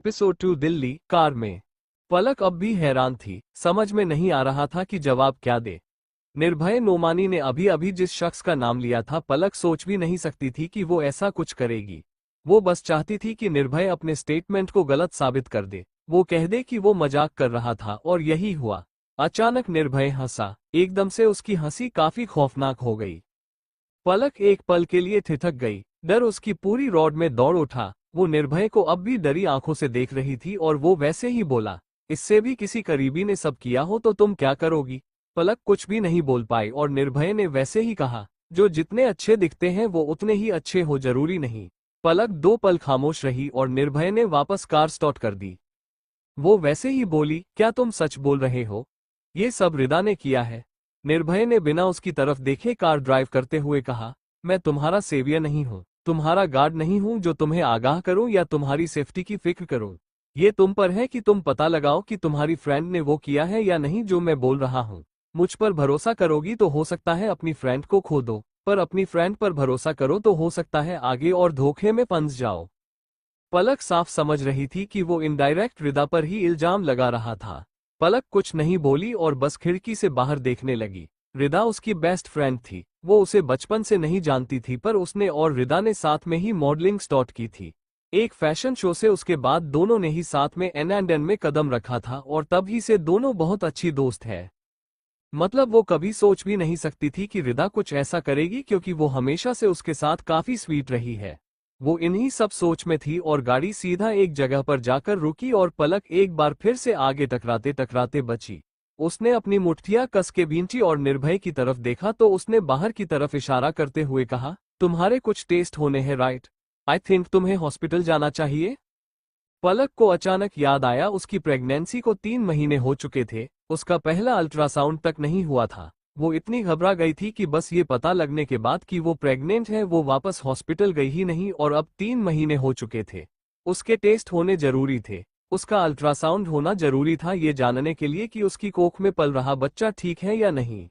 Episode 2 Delhi car में। पलक अब भी हैरान थी, समझ में नहीं आ रहा था कि जवाब क्या दे। निर्भय नोमानी ने अभी अभी जिस शख्स का नाम लिया था, पलक सोच भी नहीं सकती थी कि वो ऐसा कुछ करेगी। वो बस चाहती थी कि निर्भय अपने स्टेटमेंट को गलत साबित कर दे, वो कह दे कि वो मजाक कर रहा था, और यही हुआ। अचानक निर्भय हंसा, एकदम से उसकी हंसी काफी खौफनाक हो गई। पलक एक पल के लिए ठिठक गई, डर उसकी पूरी रॉड में दौड़ उठा। वो निर्भय को अब भी डरी आंखों से देख रही थी और वो वैसे ही बोला, इससे भी किसी करीबी ने सब किया हो तो तुम क्या करोगी? पलक कुछ भी नहीं बोल पाई और निर्भय ने वैसे ही कहा, जो जितने अच्छे दिखते हैं वो उतने ही अच्छे हो जरूरी नहीं। पलक 2 पल खामोश रही और निर्भय ने वापस कार स्टार्ट कर दी। वो वैसे ही बोली, क्या तुम सच बोल रहे हो? ये सब रिदा ने किया है। निर्भय ने बिना उसकी तरफ देखे कार ड्राइव करते हुए कहा, मैं तुम्हारा सेवियर नहीं हूँ, तुम्हारा गार्ड नहीं हूँ जो तुम्हें आगाह करूँ या तुम्हारी सेफ्टी की फिक्र करूँ। ये तुम पर है कि तुम पता लगाओ कि तुम्हारी फ्रेंड ने वो किया है या नहीं जो मैं बोल रहा हूँ। मुझ पर भरोसा करोगी तो हो सकता है अपनी फ्रेंड को खो दो, पर अपनी फ्रेंड पर भरोसा करो तो हो सकता है आगे और धोखे में फंस जाओ। पलक साफ समझ रही थी कि वो इनडायरेक्ट रिदा पर ही इल्जाम लगा रहा था। पलक कुछ नहीं बोली और बस खिड़की से बाहर देखने लगी। रिदा उसकी बेस्ट फ्रेंड थी, वो उसे बचपन से नहीं जानती थी, पर उसने और रिदा ने साथ में ही मॉडलिंग स्टार्ट की थी। एक फैशन शो से उसके बाद दोनों ने ही साथ में एन में कदम रखा था और तब ही से दोनों बहुत अच्छी दोस्त है। मतलब वो कभी सोच भी नहीं सकती थी कि रिदा कुछ ऐसा करेगी, क्योंकि वो हमेशा से उसके साथ काफी स्वीट रही है। वो इन्हीं सब सोच में थी और गाड़ी सीधा एक जगह पर जाकर रुकी और पलक एक बार फिर से आगे टकराते टकराते बची। उसने अपनी मुट्ठियां कस के भींची और निर्भय की तरफ देखा तो उसने बाहर की तरफ इशारा करते हुए कहा, तुम्हारे कुछ टेस्ट होने हैं राइट? आई थिंक तुम्हें हॉस्पिटल जाना चाहिए। पलक को अचानक याद आया, उसकी प्रेगनेंसी को 3 महीने हो चुके थे, उसका पहला अल्ट्रासाउंड तक नहीं हुआ था। वो इतनी घबरा गई थी कि बस ये पता लगने के बाद कि वो प्रेग्नेंट है वो वापस हॉस्पिटल गई ही नहीं, और अब 3 महीने हो चुके थे। उसके टेस्ट होने जरूरी थे, उसका अल्ट्रासाउंड होना जरूरी था ये जानने के लिए कि उसकी कोख में पल रहा बच्चा ठीक है या नहीं।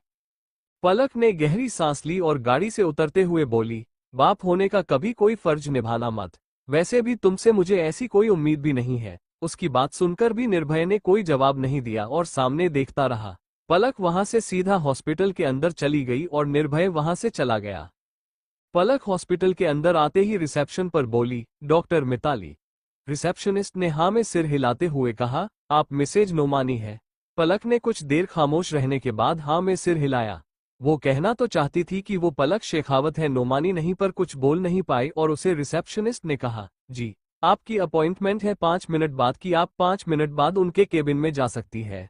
पलक ने गहरी सांस ली और गाड़ी से उतरते हुए बोली, बाप होने का कभी कोई फर्ज निभाना मत, वैसे भी तुमसे मुझे ऐसी कोई उम्मीद भी नहीं है। उसकी बात सुनकर भी निर्भय ने कोई जवाब नहीं दिया और सामने देखता रहा। पलक वहां से सीधा हॉस्पिटल के अंदर चली गई और निर्भय वहां से चला गया। पलक हॉस्पिटल के अंदर आते ही रिसेप्शन पर बोली, डॉक्टर मिताली। रिसेप्शनिस्ट ने हाँ में सिर हिलाते हुए कहा, आप मिसेज नोमानी है? पलक ने कुछ देर खामोश रहने के बाद हाँ में सिर हिलाया। वो कहना तो चाहती थी कि वो पलक शेखावत है, नोमानी नहीं, पर कुछ बोल नहीं पाई और उसे रिसेप्शनिस्ट ने कहा, जी आपकी अपॉइंटमेंट है 5 मिनट बाद की, आप 5 मिनट बाद उनके केबिन में जा सकती है।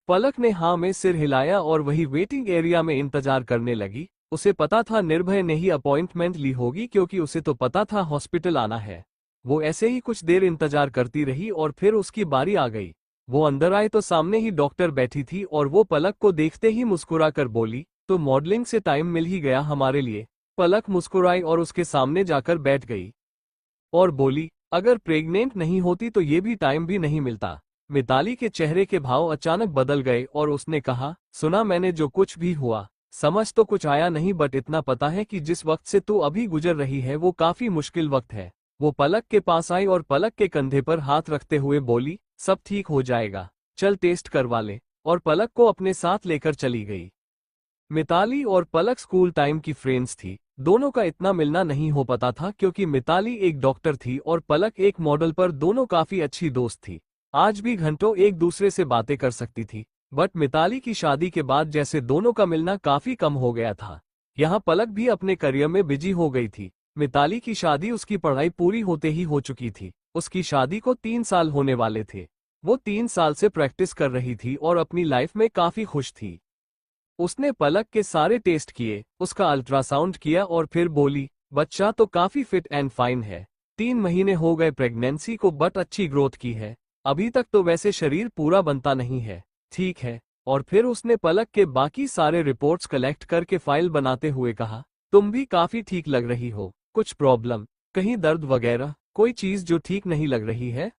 पलक ने हाँ में सिर हिलाया और वही वेटिंग एरिया में इंतजार करने लगी। उसे पता था निर्भय ने ही अपॉइंटमेंट ली होगी, क्योंकि उसे तो पता था हॉस्पिटल आना है। वो ऐसे ही कुछ देर इंतजार करती रही और फिर उसकी बारी आ गई। वो अंदर आए तो सामने ही डॉक्टर बैठी थी और वो पलक को देखते ही मुस्कुरा कर बोली, तो मॉडलिंग से टाइम मिल ही गया हमारे लिए। पलक मुस्कुराई और उसके सामने जाकर बैठ गई और बोली, अगर प्रेग्नेंट नहीं होती तो ये भी टाइम भी नहीं मिलता। मिताली के चेहरे के भाव अचानक बदल गए और उसने कहा, सुना मैंने जो कुछ भी हुआ, समझ तो कुछ आया नहीं, बट इतना पता है कि जिस वक्त से तू अभी गुजर रही है वो काफी मुश्किल वक्त है। वो पलक के पास आई और पलक के कंधे पर हाथ रखते हुए बोली, सब ठीक हो जाएगा, चल टेस्ट करवा ले, और पलक को अपने साथ लेकर चली गई। मिताली और पलक स्कूल टाइम की फ्रेंड्स थी। दोनों का इतना मिलना नहीं हो पाता था क्योंकि मिताली एक डॉक्टर थी और पलक एक मॉडल, पर दोनों काफी अच्छी दोस्त थी। आज भी घंटों एक दूसरे से बातें कर सकती थी, बट मिताली की शादी के बाद जैसे दोनों का मिलना काफी कम हो गया था। यहाँ पलक भी अपने करियर में बिजी हो गई थी। मिताली की शादी उसकी पढ़ाई पूरी होते ही हो चुकी थी। उसकी शादी को 3 साल होने वाले थे। वो 3 साल से प्रैक्टिस कर रही थी और अपनी लाइफ में काफी खुश थी। उसने पलक के सारे टेस्ट किए, उसका अल्ट्रासाउंड किया और फिर बोली, बच्चा तो काफी फिट एंड फाइन है। 3 महीने हो गए प्रेगनेंसी को, बट अच्छी ग्रोथ की है। अभी तक तो वैसे शरीर पूरा बनता नहीं है, ठीक है। और फिर उसने पलक के बाकी सारे रिपोर्ट्स कलेक्ट करके फाइल बनाते हुए कहा, तुम भी काफी ठीक लग रही हो। कुछ प्रॉब्लम, कहीं दर्द वगैरह, कोई चीज जो ठीक नहीं लग रही है?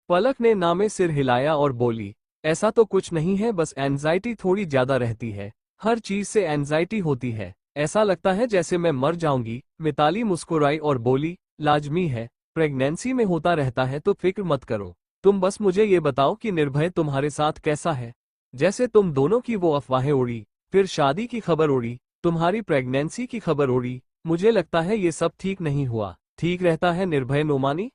पलक ने ना में सिर हिलाया और बोली, ऐसा तो कुछ नहीं है, बस एंजाइटी थोड़ी ज्यादा रहती है। हर चीज से एंजाइटी होती है, ऐसा लगता है जैसे मैं मर जाऊंगी। मिताली मुस्कुराई और बोली, लाजमी है, प्रेगनेंसी में होता रहता है तो फिक्र मत करो। तुम बस मुझे ये बताओ कि निर्भय तुम्हारे साथ कैसा है। जैसे तुम दोनों की वो अफवाहें उड़ी, फिर शादी की खबर उड़ी, तुम्हारी प्रेगनेंसी की खबर उड़ी, मुझे लगता है ये सब ठीक नहीं हुआ। ठीक रहता है निर्भय नोमानी?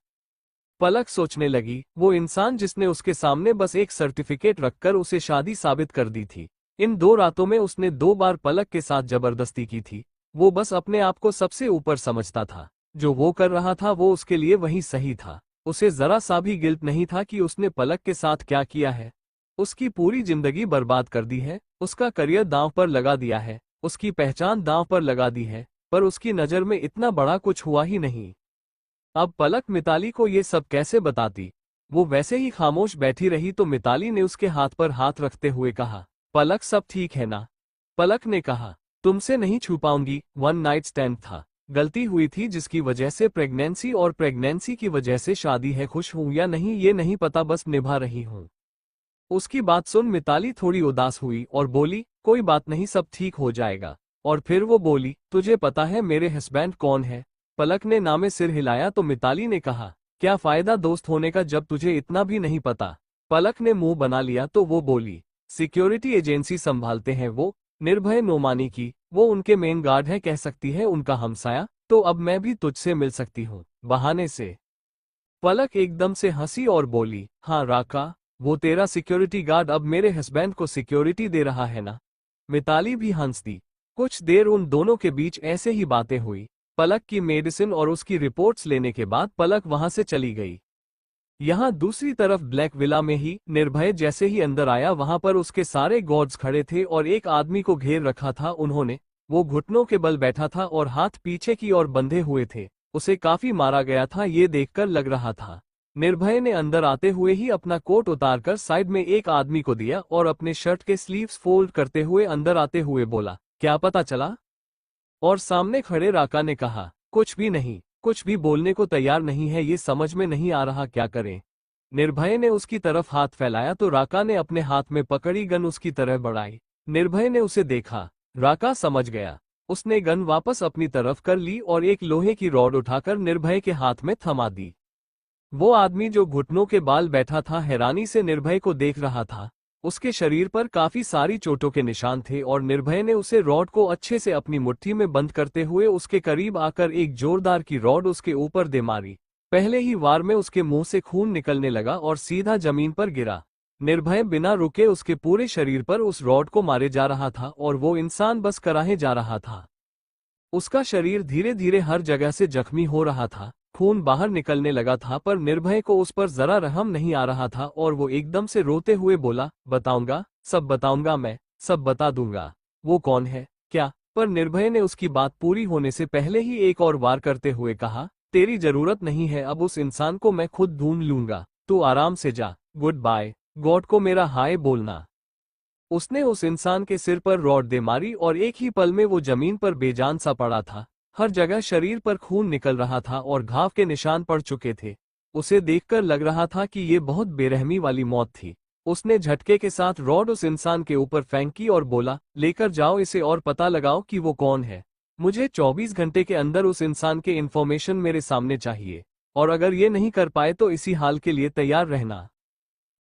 पलक सोचने लगी, वो इंसान जिसने उसके सामने बस एक सर्टिफिकेट रखकर उसे शादी साबित कर दी थी। इन 2 रातों में उसने 2 बार पलक के साथ जबरदस्ती की थी। वो बस अपने आप को सबसे ऊपर समझता था। जो वो कर रहा था वो उसके लिए वही सही था। उसे जरा सा भी गिल्ट नहीं था कि उसने पलक के साथ क्या किया है। उसकी पूरी जिंदगी बर्बाद कर दी है, उसका करियर दांव पर लगा दिया है, उसकी पहचान दांव पर लगा दी है, पर उसकी नज़र में इतना बड़ा कुछ हुआ ही नहीं। अब पलक मिताली को ये सब कैसे बताती? वो वैसे ही खामोश बैठी रही तो मिताली ने उसके हाथ पर हाथ रखते हुए कहा, पलक सब ठीक है ना? पलक ने कहा, तुमसे नहीं छुपाऊंगी, 1 नाइट स्टैंड था। गलती हुई थी जिसकी वजह से प्रेगनेंसी और प्रेगनेंसी की वजह से शादी है। खुश हूं या नहीं ये नहीं पता, बस निभा रही हूं। उसकी बात सुन मिताली थोड़ी उदास हुई और बोली, कोई बात नहीं, सब ठीक हो जाएगा। और फिर वो बोली, तुझे पता है मेरे हस्बैंड कौन है? पलक ने नामे सिर हिलाया तो मिताली ने कहा, क्या फायदा दोस्त होने का जब तुझे इतना भी नहीं पता? पलक ने मुंह बना लिया तो वो बोली, सिक्योरिटी एजेंसी संभालते हैं वो, निर्भय नोमानी की। वो उनके मेन गार्ड है, कह सकती है उनका हमसाया। तो अब मैं भी तुझसे मिल सकती हूँ, बहाने से। पलक एकदम से हंसी और बोली, हाँ राका, वो तेरा सिक्योरिटी गार्ड अब मेरे हस्बैंड को सिक्योरिटी दे रहा है ना? मिताली भी हंस दी। कुछ देर उन दोनों के बीच ऐसे ही बातें हुई। पलक की मेडिसिन और उसकी रिपोर्ट्स लेने के बाद पलक वहां से चली गई। यहाँ दूसरी तरफ ब्लैक विला में ही निर्भय जैसे ही अंदर आया वहां पर उसके सारे गार्ड्स खड़े थे और एक आदमी को घेर रखा था उन्होंने। वो घुटनों के बल बैठा था और हाथ पीछे की ओर बंधे हुए थे। उसे काफी मारा गया था ये देखकर लग रहा था। निर्भय ने अंदर आते हुए ही अपना कोट उतारकर साइड में एक आदमी को दिया और अपने शर्ट के स्लीव्स फोल्ड करते हुए अंदर आते हुए बोला, क्या पता चला? और सामने खड़े राका ने कहा, कुछ भी नहीं। कुछ भी बोलने को तैयार नहीं है, ये समझ में नहीं आ रहा क्या करें। निर्भय ने उसकी तरफ हाथ फैलाया तो राका ने अपने हाथ में पकड़ी गन उसकी तरफ बढ़ाई। निर्भय ने उसे देखा। राका समझ गया। उसने गन वापस अपनी तरफ कर ली और एक लोहे की रॉड उठाकर निर्भय के हाथ में थमा दी। वो आदमी जो घुटनों के बाल बैठा था हैरानी से निर्भय को देख रहा था। उसके शरीर पर काफी सारी चोटों के निशान थे और निर्भय ने उसे रॉड को अच्छे से अपनी मुट्ठी में बंद करते हुए उसके करीब आकर एक जोरदार की रॉड उसके ऊपर दे मारी। पहले ही वार में उसके मुंह से खून निकलने लगा और सीधा जमीन पर गिरा। निर्भय बिना रुके उसके पूरे शरीर पर उस रॉड को मारे जा रहा था और वो इंसान बस कराहे जा रहा था। उसका शरीर धीरे धीरे हर जगह से जख्मी हो रहा था, खून बाहर निकलने लगा था, पर निर्भय को उस पर जरा रहम नहीं आ रहा था और वो एकदम से रोते हुए बोला, बताऊंगा, सब बताऊंगा, मैं सब बता दूंगा। वो कौन है, क्या? पर निर्भय ने उसकी बात पूरी होने से पहले ही एक और वार करते हुए कहा, तेरी जरूरत नहीं है, अब उस इंसान को मैं खुद ढूंढ लूंगा, तू आराम से जा, गुड बाय, गॉड को मेरा हाय बोलना। उसने उस इंसान के सिर पर रॉड दे मारी और एक ही पल में वो जमीन पर बेजान सा पड़ा था। हर जगह शरीर पर खून निकल रहा था और घाव के निशान पड़ चुके थे। उसे देखकर लग रहा था कि ये बहुत बेरहमी वाली मौत थी। उसने झटके के साथ रॉड उस इंसान के ऊपर फेंकी और बोला, लेकर जाओ इसे और पता लगाओ कि वो कौन है। मुझे 24 घंटे के अंदर उस इंसान के इन्फॉर्मेशन मेरे सामने चाहिए, और अगर ये नहीं कर पाए तो इसी हाल के लिए तैयार रहना।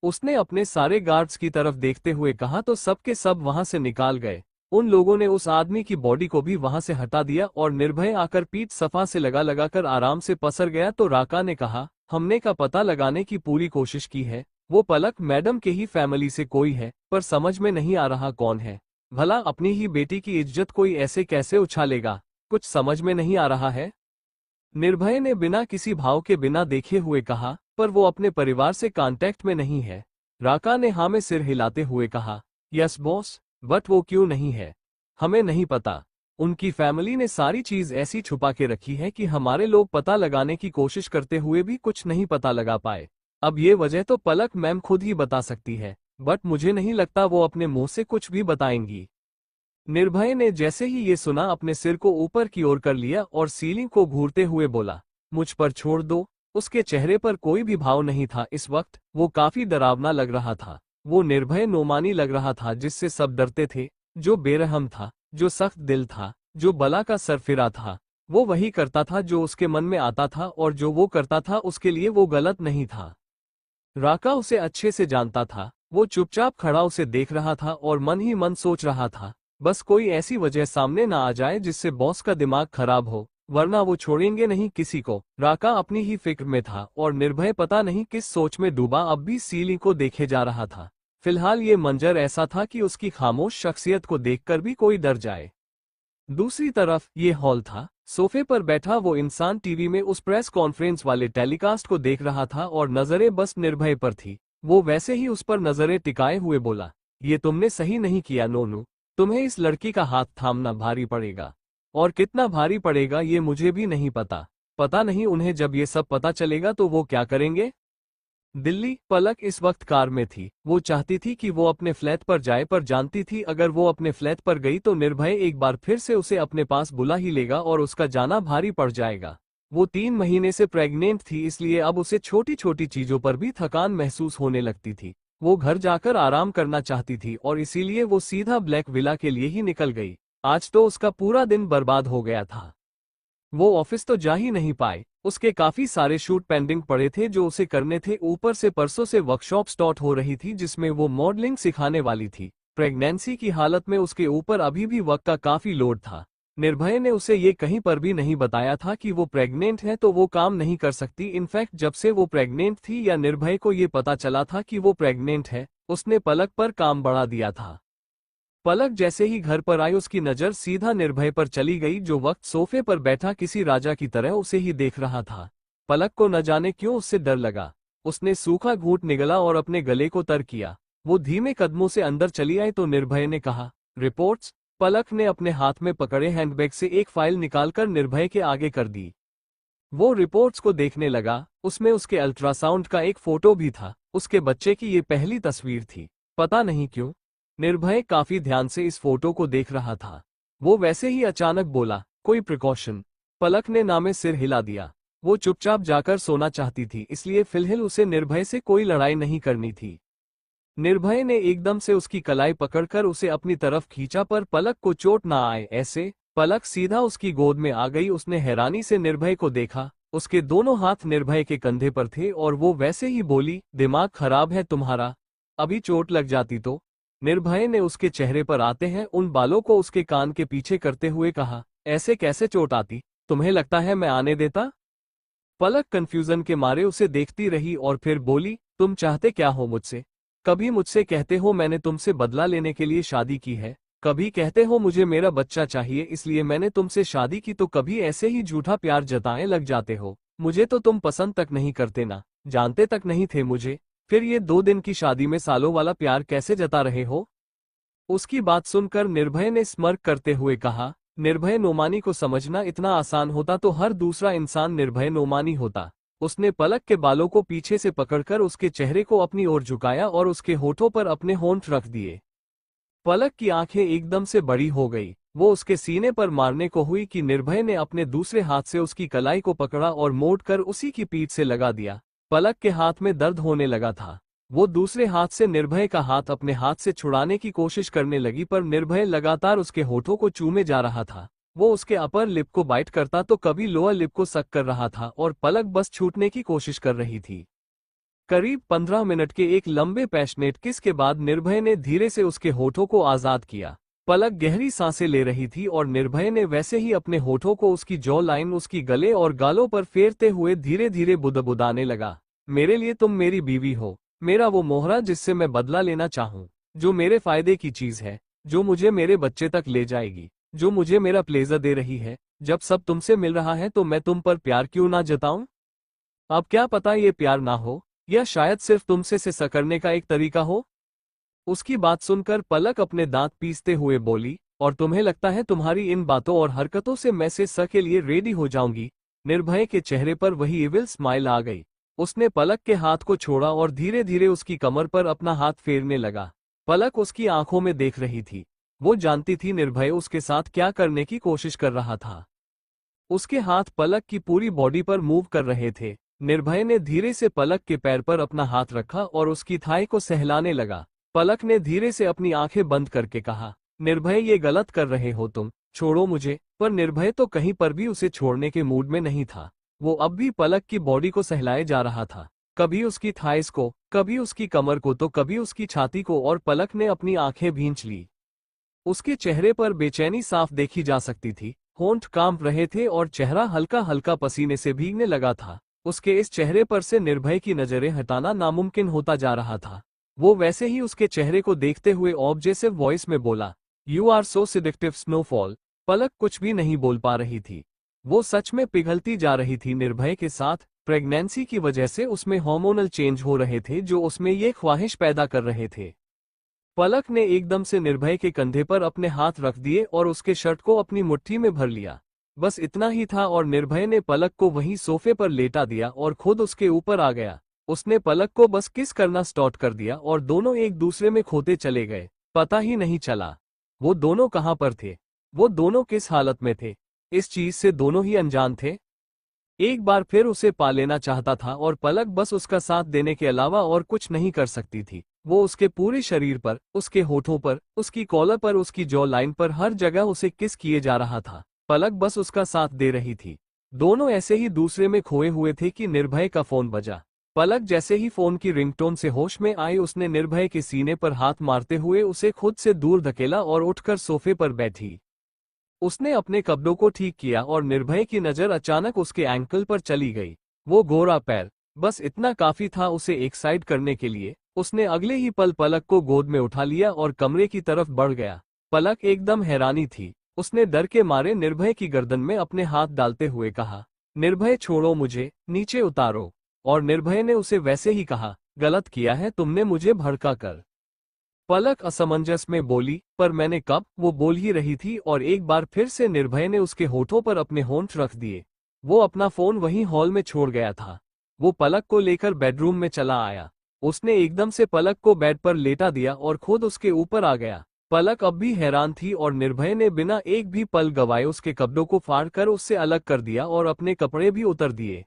उसने अपने सारे गार्ड्स की तरफ देखते हुए कहा तो सब के सब वहां से निकाल गए। उन लोगों ने उस आदमी की बॉडी को भी वहां से हटा दिया और निर्भय आकर पीठ सफा से लगा लगाकर आराम से पसर गया। तो राका ने कहा, हमने का पता लगाने की पूरी कोशिश की है, वो पलक मैडम के ही फैमिली से कोई है, पर समझ में नहीं आ रहा कौन है। भला अपनी ही बेटी की इज्जत कोई ऐसे कैसे उछालेगा, कुछ समझ में नहीं आ रहा है। निर्भय ने बिना किसी भाव के बिना देखे हुए कहा, पर वो अपने परिवार से कांटेक्ट में नहीं है। राका ने हाँ में सिर हिलाते हुए कहा, यस बॉस, बट वो क्यों नहीं है, हमें नहीं पता। उनकी फैमिली ने सारी चीज ऐसी छुपा के रखी है कि हमारे लोग पता लगाने की कोशिश करते हुए भी कुछ नहीं पता लगा पाए। अब ये वजह तो पलक मैम खुद ही बता सकती है, बट मुझे नहीं लगता वो अपने मुंह से कुछ भी बताएंगी। निर्भय ने जैसे ही ये सुना अपने सिर को ऊपर की ओर कर लिया और सीलिंग को घूरते हुए बोला, मुझ पर छोड़ दो। उसके चेहरे पर कोई भी भाव नहीं था इस वक्त। वो काफी डरावना लग रहा था। वो निर्भय नोमानी लग रहा था जिससे सब डरते थे, जो बेरहम था, जो सख्त दिल था, जो बला का सरफिरा था। वो वही करता था जो उसके मन में आता था और जो वो करता था उसके लिए वो गलत नहीं था। राका उसे अच्छे से जानता था। वो चुपचाप खड़ा उसे देख रहा था और मन ही मन सोच रहा था, बस कोई ऐसी वजह सामने ना आ जाए जिससे बॉस का दिमाग खराब हो, वरना वो छोड़ेंगे नहीं किसी को। राका अपनी ही फिक्र में था और निर्भय पता नहीं किस सोच में डूबा अब भी सीली को देखे जा रहा था। फिलहाल ये मंजर ऐसा था कि उसकी खामोश शख्सियत को देखकर भी कोई डर जाए। दूसरी तरफ ये हॉल था। सोफे पर बैठा वो इंसान टीवी में उस प्रेस कॉन्फ्रेंस वाले टेलीकास्ट को देख रहा था और नजरें बस निर्भय पर थी। वो वैसे ही उस पर नजरें टिकाए हुए बोला, ये तुमने सही नहीं किया नोनू। तुम्हें इस लड़की का हाथ थामना भारी पड़ेगा, और कितना भारी पड़ेगा ये मुझे भी नहीं पता। पता नहीं उन्हें जब ये सब पता चलेगा तो वो क्या करेंगे। दिल्ली। पलक इस वक्त कार में थी। वो चाहती थी कि वो अपने फ्लैट पर जाए, पर जानती थी अगर वो अपने फ्लैट पर गई तो निर्भय एक बार फिर से उसे अपने पास बुला ही लेगा और उसका जाना भारी पड़ जाएगा। वो 3 महीने से प्रेग्नेंट थी, इसलिए अब उसे छोटी छोटी चीजों पर भी थकान महसूस होने लगती थी। वो घर जाकर आराम करना चाहती थी और इसीलिए वो सीधा ब्लैक विला के लिए ही निकल गई। आज तो उसका पूरा दिन बर्बाद हो गया था। वो ऑफिस तो जा ही नहीं पाए। उसके काफी सारे शूट पेंडिंग पड़े थे जो उसे करने थे। ऊपर से परसों से वर्कशॉप स्टार्ट हो रही थी जिसमें वो मॉडलिंग सिखाने वाली थी। प्रेगनेंसी की हालत में उसके ऊपर अभी भी वर्क का काफी लोड था। निर्भय ने उसे ये कहीं पर भी नहीं बताया था कि वो प्रेग्नेंट है तो वो काम नहीं कर सकती। इनफैक्ट जब से वो प्रेग्नेंट थी या निर्भय को ये पता चला था कि वो प्रेग्नेंट है, उसने पलक पर काम बढ़ा दिया था। पलक जैसे ही घर पर आई उसकी नजर सीधा निर्भय पर चली गई, जो वक्त सोफे पर बैठा किसी राजा की तरह उसे ही देख रहा था। पलक को न जाने क्यों उससे डर लगा। उसने सूखा घूंट निगला और अपने गले को तर किया। वो धीमे कदमों से अंदर चली आई तो निर्भय ने कहा, रिपोर्ट्स। पलक ने अपने हाथ में पकड़े हैंडबैग से एक फाइल निकालकर निर्भय के आगे कर दी। वो रिपोर्ट्स को देखने लगा। उसमें उसके अल्ट्रासाउंड का एक फोटो भी था। उसके बच्चे की ये पहली तस्वीर थी। पता नहीं क्यों निर्भय काफी ध्यान से इस फोटो को देख रहा था। वो वैसे ही अचानक बोला, कोई प्रिकॉशन। पलक ने ना में सिर हिला दिया। वो चुपचाप जाकर सोना चाहती थी, इसलिए फिलहाल उसे निर्भय से कोई लड़ाई नहीं करनी थी। निर्भय ने एकदम से उसकी कलाई पकड़कर उसे अपनी तरफ खींचा, पर पलक को चोट ना आए ऐसे। पलक सीधा उसकी गोद में आ गई। उसने हैरानी से निर्भय को देखा। उसके दोनों हाथ निर्भय के कंधे पर थे और वो वैसे ही बोली, दिमाग खराब है तुम्हारा, अभी चोट लग जाती तो। निर्भय ने उसके चेहरे पर आते हैं उन बालों को उसके कान के पीछे करते हुए कहा, ऐसे कैसे चोट आती, तुम्हें लगता है मैं आने देता। पलक कंफ्यूजन के मारे उसे देखती रही और फिर बोली, तुम चाहते क्या हो मुझसे। कभी मुझसे कहते हो मैंने तुमसे बदला लेने के लिए शादी की है, कभी कहते हो मुझे मेरा बच्चा चाहिए इसलिए मैंने तुमसे शादी की, तो कभी ऐसे ही झूठा प्यार जताने लग जाते हो। मुझे तो तुम पसंद तक नहीं करते, ना जानते तक नहीं थे मुझे, फिर ये 2 दिन की शादी में सालों वाला प्यार कैसे जता रहे हो। उसकी बात सुनकर निर्भय ने स्मर्क करते हुए कहा, निर्भय नोमानी को समझना इतना आसान होता तो हर दूसरा इंसान निर्भय नोमानी होता। उसने पलक के बालों को पीछे से पकड़कर उसके चेहरे को अपनी ओर झुकाया और उसके होठों पर अपने होंठ रख दिए। पलक की आंखें एकदम से बड़ी हो गई। वो उसके सीने पर मारने को हुई कि निर्भय ने अपने दूसरे हाथ से उसकी कलाई को पकड़ा और मोड़कर उसी की पीठ से लगा दिया। पलक के हाथ में दर्द होने लगा था। वो दूसरे हाथ से निर्भय का हाथ अपने हाथ से छुड़ाने की कोशिश करने लगी, पर निर्भय लगातार उसके होठों को चूमे जा रहा था। वो उसके अपर लिप को बाइट करता तो कभी लोअर लिप को सक कर रहा था और पलक बस छूटने की कोशिश कर रही थी। करीब 15 मिनट के एक लंबे पैशनेट किस के बाद निर्भय ने धीरे से उसके होठों को आजाद किया। पलक गहरी सांसें ले रही थी और निर्भय ने वैसे ही अपने होठों को उसकी जॉ लाइन, उसकी गले और गालों पर फेरते हुए धीरे धीरे बुदबुदाने लगा, मेरे लिए तुम मेरी बीवी हो, मेरा वो मोहरा जिससे मैं बदला लेना चाहूं, जो मेरे फायदे की चीज है, जो मुझे मेरे बच्चे तक ले जाएगी, जो मुझे मेरा प्लेजर दे रही है। जब सब तुमसे मिल रहा है तो मैं तुम पर प्यार क्यों ना जताऊं। अब क्या पता ये प्यार ना हो, या शायद सिर्फ तुमसे से सकरने का एक तरीका हो। उसकी बात सुनकर पलक अपने दांत पीसते हुए बोली, और तुम्हें लगता है तुम्हारी इन बातों और हरकतों से मैं से स के लिए रेडी हो जाऊंगी। निर्भय के चेहरे पर वही इविल स्माइल आ गई। उसने पलक के हाथ को छोड़ा और धीरे धीरे उसकी कमर पर अपना हाथ फेरने लगा। पलक उसकी आंखों में देख रही थी। वो जानती थी निर्भय उसके साथ क्या करने की कोशिश कर रहा था। उसके हाथ पलक की पूरी बॉडी पर मूव कर रहे थे। निर्भय ने धीरे से पलक के पैर पर अपना हाथ रखा और उसकी थाई को सहलाने लगा। पलक ने धीरे से अपनी आंखें बंद करके कहा, निर्भय ये गलत कर रहे हो तुम। छोड़ो मुझे। पर निर्भय तो कहीं पर भी उसे छोड़ने के मूड में नहीं था। वो अब भी पलक की बॉडी को सहलाए जा रहा था, कभी उसकी थाइस को, कभी उसकी कमर को, तो कभी उसकी छाती को, और पलक ने अपनी आंखें भींच ली। उसके चेहरे पर बेचैनी साफ देखी जा सकती थी, होंठ कांप रहे थे और चेहरा हल्का हल्का पसीने से भीगने लगा था। उसके इस चेहरे पर से निर्भय की नजरें हटाना नामुमकिन होता जा रहा था। वो वैसे ही उसके चेहरे को देखते हुए ऑब्जेसिव वॉइस में बोला, "यू आर सो सिडेक्टिव स्नोफॉल।" पलक कुछ भी नहीं बोल पा रही थी। वो सच में पिघलती जा रही थी निर्भय के साथ। प्रेगनेंसी की वजह से उसमें हार्मोनल चेंज हो रहे थे जो उसमें ये ख्वाहिश पैदा कर रहे थे। पलक ने एकदम से निर्भय के कंधे पर अपने हाथ रख दिए और उसके शर्ट को अपनी मुट्ठी में भर लिया। बस इतना ही था और निर्भय ने पलक को वहीं सोफे पर लेटा दिया और खुद उसके ऊपर आ गया। उसने पलक को बस किस करना स्टार्ट कर दिया और दोनों एक दूसरे में खोते चले गए। पता ही नहीं चला वो दोनों कहाँ पर थे, वो दोनों किस हालत में थे। इस चीज से दोनों ही अनजान थे। एक बार फिर उसे पा लेना चाहता था और पलक बस उसका साथ देने के अलावा और कुछ नहीं कर सकती थी। वो उसके पूरे शरीर पर, उसके होठों पर, उसकी कॉलर पर, उसकी जॉ लाइन पर, हर जगह उसे किस किए जा रहा था। पलक बस उसका साथ दे रही थी। दोनों ऐसे ही दूसरे में खोए हुए थे कि निर्भय का फोन बजा। पलक जैसे ही फोन की रिंगटोन से होश में आई, उसने निर्भय के सीने पर हाथ मारते हुए उसे खुद से दूर धकेला और उठकर सोफे पर बैठी। उसने अपने कपड़ों को ठीक किया और निर्भय की नजर अचानक उसके एंकल पर चली गई। वो गोरा पैर, बस इतना काफी था उसे एक्साइट करने के लिए। उसने अगले ही पल पलक को गोद में उठा लिया और कमरे की तरफ बढ़ गया। पलक एकदम हैरानी थी। उसने डर के मारे निर्भय की गर्दन में अपने हाथ डालते हुए कहा, "निर्भय छोड़ो मुझे, नीचे उतारो।" और निर्भय ने उसे वैसे ही कहा, "गलत किया है तुमने मुझे भड़का कर।" पलक असमंजस में बोली, "पर मैंने कब?" वो बोल ही रही थी और एक बार फिर से निर्भय ने उसके होठों पर अपने होंठ रख दिए। वो अपना फोन वहीं हॉल में छोड़ गया था। वो पलक को लेकर बेडरूम में चला आया। उसने एकदम से पलक को बेड पर लेटा दिया और खुद उसके ऊपर आ गया। पलक अब भी हैरान थी और निर्भय ने बिना एक भी पल गवाए उसके कपड़ों को फाड़कर उससे अलग कर दिया और अपने कपड़े भी उतर दिए।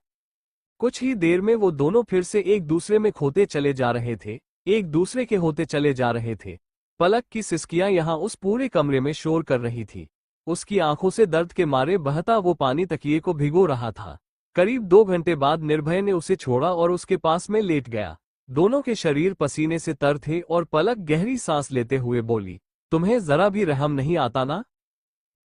कुछ ही देर में वो दोनों फिर से एक दूसरे में खोते चले जा रहे थे, एक दूसरे के होते चले जा रहे थे। पलक की सिसकियां यहाँ उस पूरे कमरे में शोर कर रही थी। उसकी आंखों से दर्द के मारे बहता वो पानी तकिए को भिगो रहा था। करीब 2 घंटे बाद निर्भय ने उसे छोड़ा और उसके पास में लेट गया। दोनों के शरीर पसीने से तर थे और पलक गहरी सांस लेते हुए बोली, "तुम्हें जरा भी रहम नहीं आता ना?"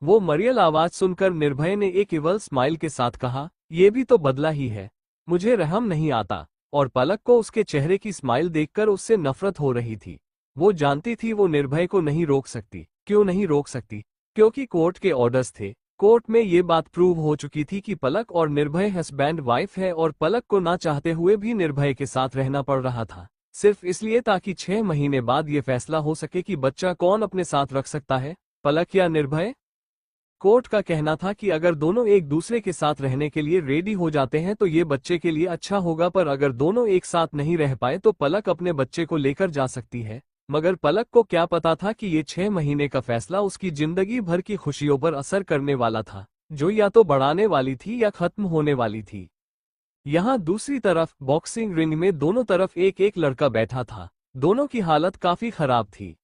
वो मरियल आवाज सुनकर निर्भय ने एक इवल स्माइल के साथ कहा, "ये भी तो बदला ही है, मुझे रहम नहीं आता।" और पलक को उसके चेहरे की स्माइल देखकर उससे नफरत हो रही थी। वो जानती थी वो निर्भय को नहीं रोक सकती। क्यों नहीं रोक सकती? क्योंकि कोर्ट के ऑर्डर्स थे। कोर्ट में ये बात प्रूव हो चुकी थी कि पलक और निर्भय हस्बैंड वाइफ है और पलक को ना चाहते हुए भी निर्भय के साथ रहना पड़ रहा था, सिर्फ इसलिए ताकि 6 महीने बाद ये फैसला हो सके कि बच्चा कौन अपने साथ रख सकता है, पलक या निर्भय। कोर्ट का कहना था कि अगर दोनों एक दूसरे के साथ रहने के लिए रेडी हो जाते हैं तो ये बच्चे के लिए अच्छा होगा, पर अगर दोनों एक साथ नहीं रह पाए तो पलक अपने बच्चे को लेकर जा सकती है। मगर पलक को क्या पता था कि ये 6 महीने का फैसला उसकी जिंदगी भर की खुशियों पर असर करने वाला था, जो या तो बढ़ाने वाली थी या खत्म होने वाली थी। यहाँ दूसरी तरफ बॉक्सिंग रिंग में दोनों तरफ एक एक लड़का बैठा था। दोनों की हालत काफी खराब थी।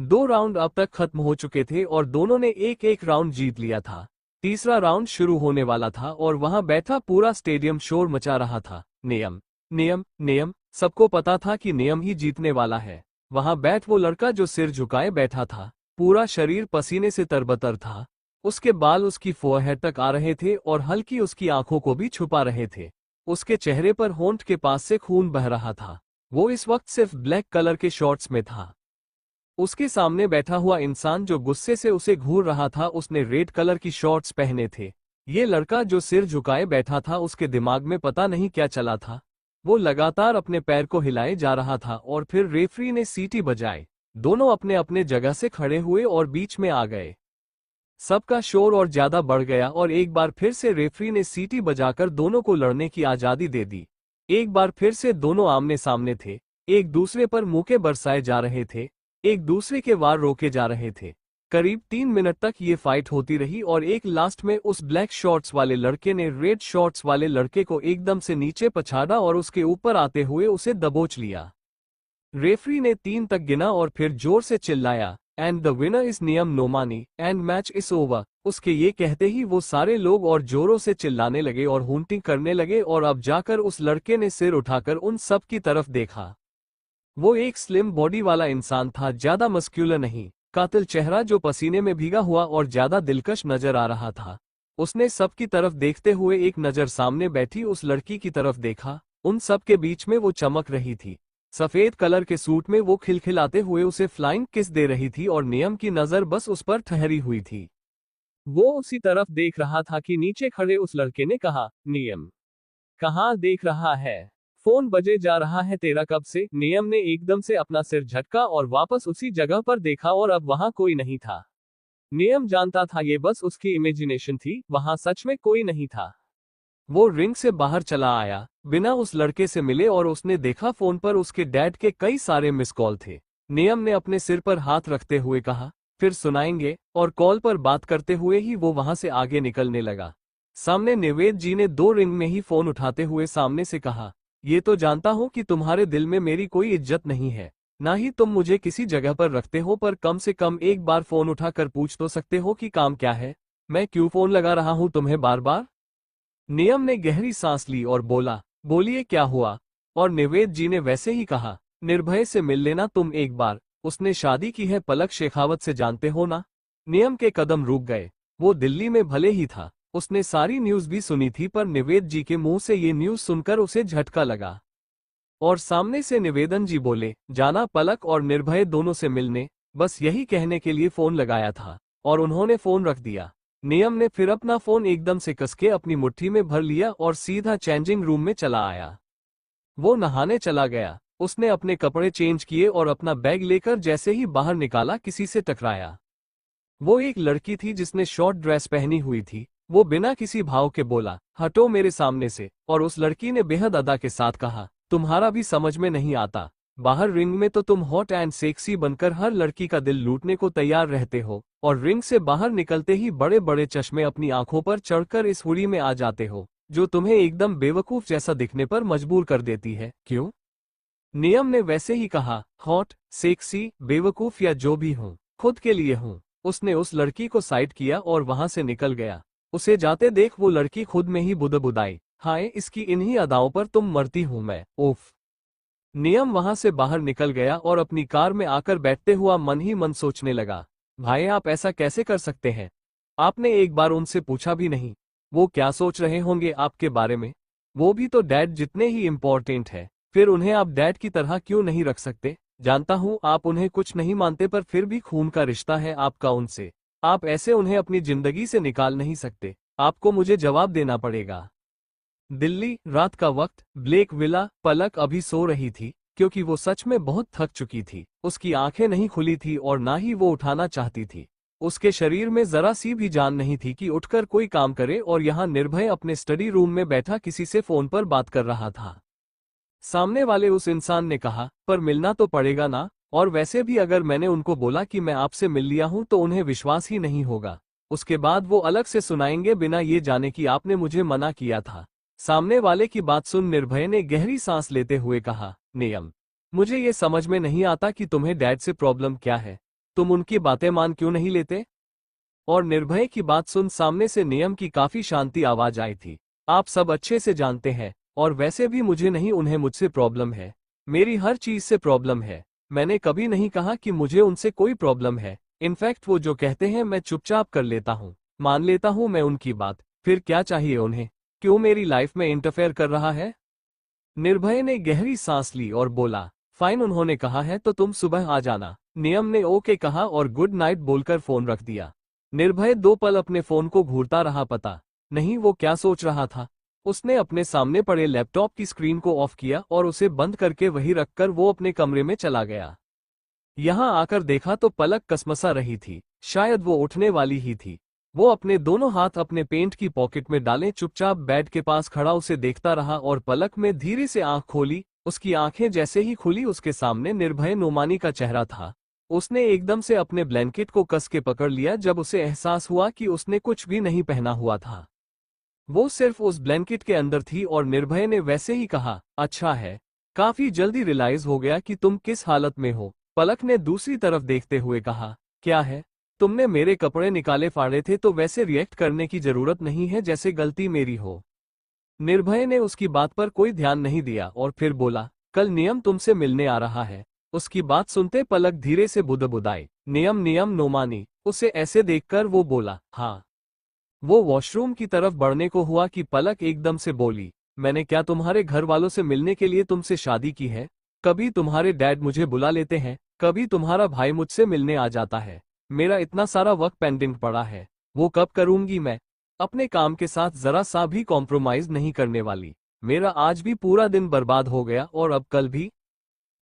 2 राउंड अब तक खत्म हो चुके थे और दोनों ने एक एक राउंड जीत लिया था। तीसरा राउंड शुरू होने वाला था और वहां बैठा पूरा स्टेडियम शोर मचा रहा था, "नियम, नियम, नियम।" सबको पता था कि नियम ही जीतने वाला है। वहां बैठ वो लड़का जो सिर झुकाए बैठा था, पूरा शरीर पसीने से तरबतर था। उसके बाल उसकी फोरहेड तक आ रहे थे और हल्की उसकी आंखों को भी छुपा रहे थे। उसके चेहरे पर होंठ के पास से खून बह रहा था। वो इस वक्त सिर्फ ब्लैक कलर के शॉर्ट्स में था। उसके सामने बैठा हुआ इंसान जो गुस्से से उसे घूर रहा था, उसने रेड कलर की शॉर्ट्स पहने थे। ये लड़का जो सिर झुकाए बैठा था, उसके दिमाग में पता नहीं क्या चला था। वो लगातार अपने पैर को हिलाए जा रहा था और फिर रेफरी ने सीटी बजाई। दोनों अपने अपने जगह से खड़े हुए और बीच में आ गए। सबका शोर और ज्यादा बढ़ गया और एक बार फिर से रेफरी ने सीटी बजाकर दोनों को लड़ने की आजादी दे दी। एक बार फिर से दोनों आमने सामने थे, एक दूसरे पर मुक्के बरसाए जा रहे थे, एक दूसरे के वार रोके जा रहे थे। करीब 3 मिनट तक ये फाइट होती रही और एक लास्ट में उस ब्लैक शॉर्ट्स वाले लड़के ने रेड शॉर्ट्स वाले लड़के को एकदम से नीचे पछाड़ा और उसके ऊपर आते हुए उसे दबोच लिया। रेफरी ने 3 तक गिना और फिर जोर से चिल्लाया, and the winner is Niyam Nomani and match is over. उसके ये कहते ही वो सारे लोग और जोरों से चिल्लाने लगे और हूंटिंग करने लगे और अब जाकर उस लड़के ने सिर उठाकर उन सब की तरफ देखा। वो एक स्लिम बॉडी वाला इंसान था, ज्यादा मस्क्यूलर नहीं, कातिल चेहरा जो पसीने में भीगा हुआ और ज्यादा दिलकश नजर आ रहा था। उसने सबकी तरफ देखते हुए एक नजर सामने बैठी उस लड़की की तरफ देखा। उन सब के बीच में वो चमक रही थी। सफेद कलर के सूट में वो खिलखिलाते हुए उसे फ्लाइंग किस दे रही थी और नियम की नजर बस उस पर ठहरी हुई थी। वो उसी तरफ देख रहा था कि नीचे खड़े उस लड़के ने कहा, नियम कहाँ देख रहा है? फोन बजे जा रहा है तेरा कब से? नियम ने एकदम से अपना सिर झटका और वापस उसी जगह पर देखा और अब वहां कोई नहीं था। नियम जानता था ये बस उसकी इमेजिनेशन थी, वहां सच में कोई नहीं था। वो रिंग से बाहर चला आया, बिना उस लड़के से मिले, और उसने देखा फोन पर उसके डैड के कई सारे मिस कॉल थे। नियम ने अपने सिर पर हाथ रखते हुए कहा, फिर सुनाएंगे, और कॉल पर बात करते हुए ही वो वहां से आगे निकलने लगा। सामने निवेद जी ने 2 रिंग में ही फोन उठाते हुए सामने से कहा, ये तो जानता हूं कि तुम्हारे दिल में मेरी कोई इज्जत नहीं है, ना ही तुम मुझे किसी जगह पर रखते हो, पर कम से कम एक बार फोन उठाकर पूछ तो सकते हो कि काम क्या है? मैं क्यों फोन लगा रहा हूं तुम्हें बार बार? नियम ने गहरी सांस ली और बोला, बोलिए क्या हुआ? और निवेद जी ने वैसे ही कहा, निर्भय से मिल लेना तुम एक बार, उसने शादी की है पलक शेखावत से, जानते हो ना? नियम के कदम रुक गए। वो दिल्ली में भले ही था, उसने सारी न्यूज भी सुनी थी, पर निवेद जी के मुंह से ये न्यूज सुनकर उसे झटका लगा। और सामने से निवेदन जी बोले, जाना पलक और निर्भय दोनों से मिलने, बस यही कहने के लिए फोन लगाया था। और उन्होंने फोन रख दिया। नियम ने फिर अपना फोन एकदम से कसके अपनी मुट्ठी में भर लिया और सीधा चेंजिंग रूम में चला आया। वो नहाने चला गया। उसने अपने कपड़े चेंज किए और अपना बैग लेकर जैसे ही बाहर निकाला किसी से टकराया। वो एक लड़की थी जिसने शॉर्ट ड्रेस पहनी हुई थी। वो बिना किसी भाव के बोला, हटो मेरे सामने से, और उस लड़की ने बेहद अदा के साथ कहा, तुम्हारा भी समझ में नहीं आता, बाहर रिंग में तो तुम हॉट एंड सेक्सी बनकर हर लड़की का दिल लूटने को तैयार रहते हो, और रिंग से बाहर निकलते ही बड़े बड़े चश्मे अपनी आंखों पर चढ़कर इस हुड़ी में आ जाते हो जो तुम्हें एकदम बेवकूफ जैसा दिखने पर मजबूर कर देती है, क्यों? नियम ने वैसे ही कहा, हॉट, सेक्सी, बेवकूफ या जो भी हूँ, खुद के लिए हूँ। उसने उस लड़की को साइड किया और वहां से निकल गया। उसे जाते देख वो लड़की खुद में ही बुदबुदाई, हाय इसकी इन्हीं अदाओं पर तुम मरती हूं मैं, उफ। नियम वहां से बाहर निकल गया और अपनी कार में आकर बैठते हुआ मन ही मन सोचने लगा, भाई आप ऐसा कैसे कर सकते हैं? आपने एक बार उनसे पूछा भी नहीं, वो क्या सोच रहे होंगे आपके बारे में? वो भी तो डैड जितने ही इम्पोर्टेंट है, फिर उन्हें आप डैड की तरह क्यों नहीं रख सकते? जानता हूं आप उन्हें कुछ नहीं मानते, पर फिर भी खून का रिश्ता है आपका उनसे। आप ऐसे उन्हें अपनी जिंदगी से निकाल नहीं सकते। आपको मुझे जवाब देना पड़ेगा। दिल्ली, रात का वक्त, ब्लेक विला। पलक अभी सो रही थी क्योंकि वो सच में बहुत थक चुकी थी। उसकी आंखें नहीं खुली थी और ना ही वो उठाना चाहती थी। उसके शरीर में जरा सी भी जान नहीं थी कि उठकर कोई काम करे, और यहाँ निर्भय अपने स्टडी रूम में बैठा किसी से फोन पर बात कर रहा था। सामने वाले उस इंसान ने कहा, पर मिलना तो पड़ेगा ना, और वैसे भी अगर मैंने उनको बोला कि मैं आपसे मिल लिया हूं तो उन्हें विश्वास ही नहीं होगा। उसके बाद वो अलग से सुनाएंगे बिना ये जाने कि आपने मुझे मना किया था। सामने वाले की बात सुन निर्भय ने गहरी सांस लेते हुए कहा, नियम, मुझे ये समझ में नहीं आता कि तुम्हें डैड से प्रॉब्लम क्या है। तुम उनकी बातें मान क्यों नहीं लेते? और निर्भय की बात सुन सामने से नियम की काफी शांति आवाज आई थी, आप सब अच्छे से जानते हैं, और वैसे भी मुझे नहीं, उन्हें मुझसे प्रॉब्लम है। मेरी हर चीज से प्रॉब्लम है। मैंने कभी नहीं कहा कि मुझे उनसे कोई प्रॉब्लम है। इनफैक्ट वो जो कहते हैं मैं चुपचाप कर लेता हूँ, मान लेता हूँ मैं उनकी बात। फिर क्या चाहिए उन्हें? क्यों मेरी लाइफ में इंटरफेयर कर रहा है? निर्भय ने गहरी सांस ली और बोला, फाइन, उन्होंने कहा है तो तुम सुबह आ जाना। नियम ने ओके कहा और गुड नाइट बोलकर फोन रख दिया। निर्भय 2 पल अपने फोन को घूरता रहा, पता नहीं वो क्या सोच रहा था। उसने अपने सामने पड़े लैपटॉप की स्क्रीन को ऑफ किया और उसे बंद करके वहीं रखकर वो अपने कमरे में चला गया। यहां आकर देखा तो पलक कसमसा रही थी, शायद वो उठने वाली ही थी। वो अपने दोनों हाथ अपने पेंट की पॉकेट में डाले चुपचाप बेड के पास खड़ा उसे देखता रहा, और पलक में धीरे से आंख खोली। उसकी आंखें जैसे ही खुली उसके सामने निर्भय नोमानी का चेहरा था। उसने एकदम से अपने ब्लैंकेट को कस के पकड़ लिया जब उसे एहसास हुआ कि उसने कुछ भी नहीं पहना हुआ था। वो सिर्फ उस ब्लैंकेट के अंदर थी, और निर्भय ने वैसे ही कहा, अच्छा है, काफी जल्दी रियलाइज हो गया कि तुम किस हालत में हो। पलक ने दूसरी तरफ देखते हुए कहा, क्या है? तुमने मेरे कपड़े निकाले फाड़े थे तो वैसे रिएक्ट करने की जरूरत नहीं है जैसे गलती मेरी हो। निर्भय ने उसकी बात पर कोई ध्यान नहीं दिया और फिर बोला, कल नियम तुमसे मिलने आ रहा है। उसकी बात सुनते पलक धीरे से बुदबुदाई, नियम नियम नोमानी। उसे ऐसे देखकर वो बोला, हाँ। वो वॉशरूम की तरफ बढ़ने को हुआ कि पलक एकदम से बोली, मैंने क्या तुम्हारे घर वालों से मिलने के लिए तुमसे शादी की है? कभी तुम्हारे डैड मुझे बुला लेते हैं, कभी तुम्हारा भाई मुझसे मिलने आ जाता है। मेरा इतना सारा वर्क पेंडिंग पड़ा है, वो कब करूंगी मैं? अपने काम के साथ जरा सा भी कॉम्प्रोमाइज नहीं करने वाली। मेरा आज भी पूरा दिन बर्बाद हो गया और अब कल भी।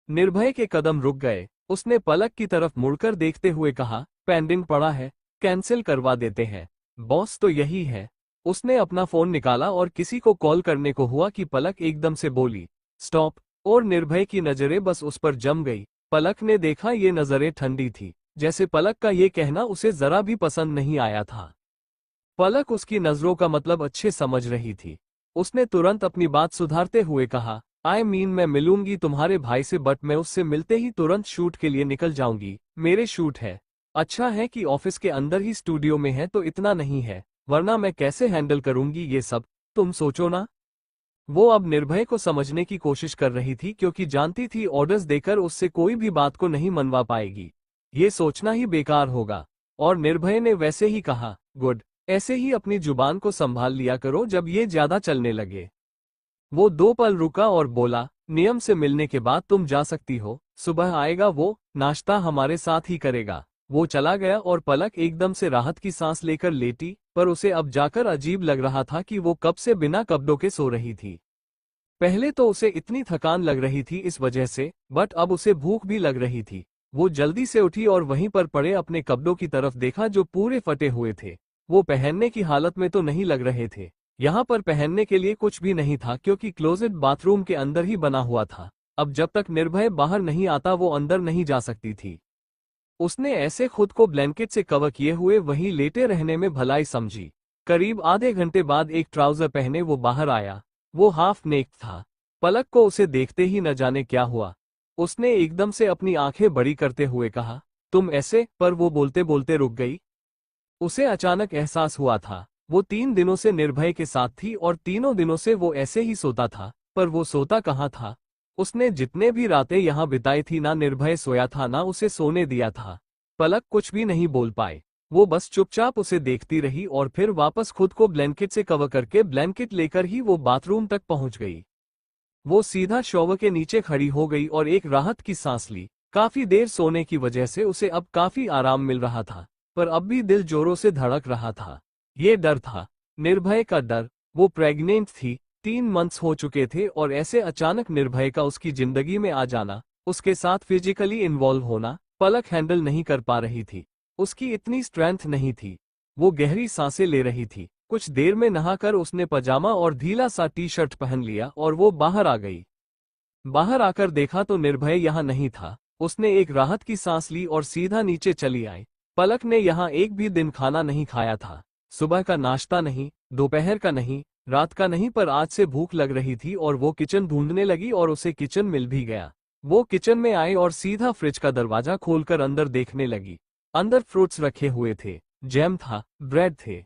निर्भय के कदम रुक गए। उसने पलक की तरफ मुड़कर देखते हुए कहा, पेंडिंग पड़ा है, कैंसिल करवा देते हैं। बॉस तो यही है। उसने अपना फोन निकाला और किसी को कॉल करने को हुआ कि पलक एकदम से बोली, स्टॉप। और निर्भय की नजरें बस उस पर जम गई। पलक ने देखा ये नजरें ठंडी थी, जैसे पलक का ये कहना उसे जरा भी पसंद नहीं आया था। पलक उसकी नजरों का मतलब अच्छे समझ रही थी। उसने तुरंत अपनी बात सुधारते हुए कहा, मैं मिलूंगी तुम्हारे भाई से, बट मैं उससे मिलते ही तुरंत शूट के लिए निकल जाऊंगी। मेरे शूट है। अच्छा है कि ऑफिस के अंदर ही स्टूडियो में है तो इतना नहीं है, वरना मैं कैसे हैंडल करूंगी ये सब, तुम सोचो ना। वो अब निर्भय को समझने की कोशिश कर रही थी क्योंकि जानती थी ऑर्डर्स देकर उससे कोई भी बात को नहीं मनवा पाएगी। ये सोचना ही बेकार होगा। और निर्भय ने वैसे ही कहा, गुड। ऐसे ही अपनी जुबान को संभाल लिया करो जब ये ज्यादा चलने लगे। वो 2 पल रुका और बोला, नियम से मिलने के बाद तुम जा सकती हो, सुबह आएगा वो, नाश्ता हमारे साथ ही करेगा। वो चला गया और पलक एकदम से राहत की सांस लेकर लेटी, पर उसे अब जाकर अजीब लग रहा था कि वो कब से बिना कपड़ों के सो रही थी। पहले तो उसे इतनी थकान लग रही थी इस वजह से, बट अब उसे भूख भी लग रही थी। वो जल्दी से उठी और वहीं पर पड़े अपने कपड़ों की तरफ देखा जो पूरे फटे हुए थे। वो पहनने की हालत में तो नहीं लग रहे थे। यहाँ पर पहनने के लिए कुछ भी नहीं था क्योंकि क्लोजेट बाथरूम के अंदर ही बना हुआ था। अब जब तक निर्भय बाहर नहीं आता वो अंदर नहीं जा सकती थी। उसने ऐसे खुद को ब्लैंकेट से कवर किए हुए वहीं लेटे रहने में भलाई समझी। करीब आधे घंटे बाद एक ट्राउजर पहने वो बाहर आया। वो हाफ नेक था। पलक को उसे देखते ही न जाने क्या हुआ। उसने एकदम से अपनी आंखें बड़ी करते हुए कहा, तुम ऐसे, पर वो बोलते बोलते रुक गई। उसे अचानक एहसास हुआ था, वो 3 दिनों से निर्भय के साथ थी और तीनों दिनों से वो ऐसे ही सोता था, पर वो सोता कहाँ था। उसने जितने भी रातें यहाँ बिताई थी ना निर्भय सोया था ना उसे सोने दिया था। पलक कुछ भी नहीं बोल पाए। वो बस चुपचाप उसे देखती रही और फिर वापस खुद को ब्लैंकेट से कवर करके ब्लैंकेट लेकर ही वो बाथरूम तक पहुंच गई। वो सीधा शॉवर के नीचे खड़ी हो गई और एक राहत की सांस ली। काफी देर सोने की वजह से उसे अब काफी आराम मिल रहा था, पर अब भी दिल जोरों से धड़क रहा था। ये डर था, निर्भय का डर। वो प्रेग्नेंट थी, 3 मंथ्स हो चुके थे और ऐसे अचानक निर्भय का उसकी जिंदगी में आ जाना, उसके साथ फिजिकली इन्वॉल्व होना, पलक हैंडल नहीं कर पा रही थी। उसकी इतनी स्ट्रेंथ नहीं थी। वो गहरी सांसें ले रही थी। कुछ देर में नहाकर उसने पजामा और ढीला सा टी शर्ट पहन लिया और वो बाहर आ गई। बाहर आकर देखा तो निर्भय यहाँ नहीं था। उसने एक राहत की सांस ली और सीधा नीचे चली आई। पलक ने यहाँ एक भी दिन खाना नहीं खाया था। सुबह का नाश्ता नहीं, दोपहर का नहीं, रात का नहीं, पर आज से भूख लग रही थी और वो किचन ढूंढने लगी और उसे किचन मिल भी गया। वो किचन में आई और सीधा फ्रिज का दरवाजा खोलकर अंदर देखने लगी। अंदर फ्रूट्स रखे हुए थे, जैम था, ब्रेड थे।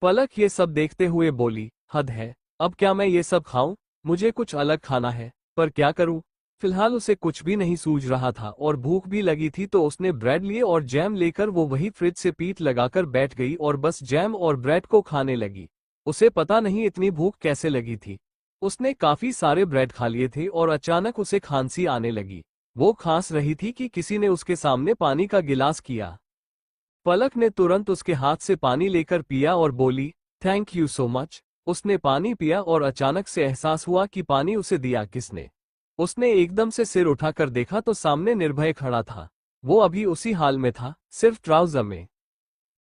पलक ये सब देखते हुए बोली, हद है, अब क्या मैं ये सब खाऊं? मुझे कुछ अलग खाना है, पर क्या करूं? फिलहाल उसे कुछ भी नहीं सूझ रहा था और भूख भी लगी थी तो उसने ब्रेड लिए और जैम लेकर वो वही फ्रिज से पीठ लगाकर बैठ गई और बस जैम और ब्रेड को खाने लगी। उसे पता नहीं इतनी भूख कैसे लगी थी। उसने काफी सारे ब्रेड खा लिए थे और अचानक उसे खांसी आने लगी। वो खांस रही थी कि किसी ने उसके सामने पानी का गिलास किया। पलक ने तुरंत उसके हाथ से पानी लेकर पिया और बोली, थैंक यू सो मच। उसने पानी पिया और अचानक से एहसास हुआ कि पानी उसे दिया किसने। उसने एकदम से सिर उठाकर देखा तो सामने निर्भय खड़ा था। वो अभी उसी हाल में था, सिर्फ ट्राउजर में।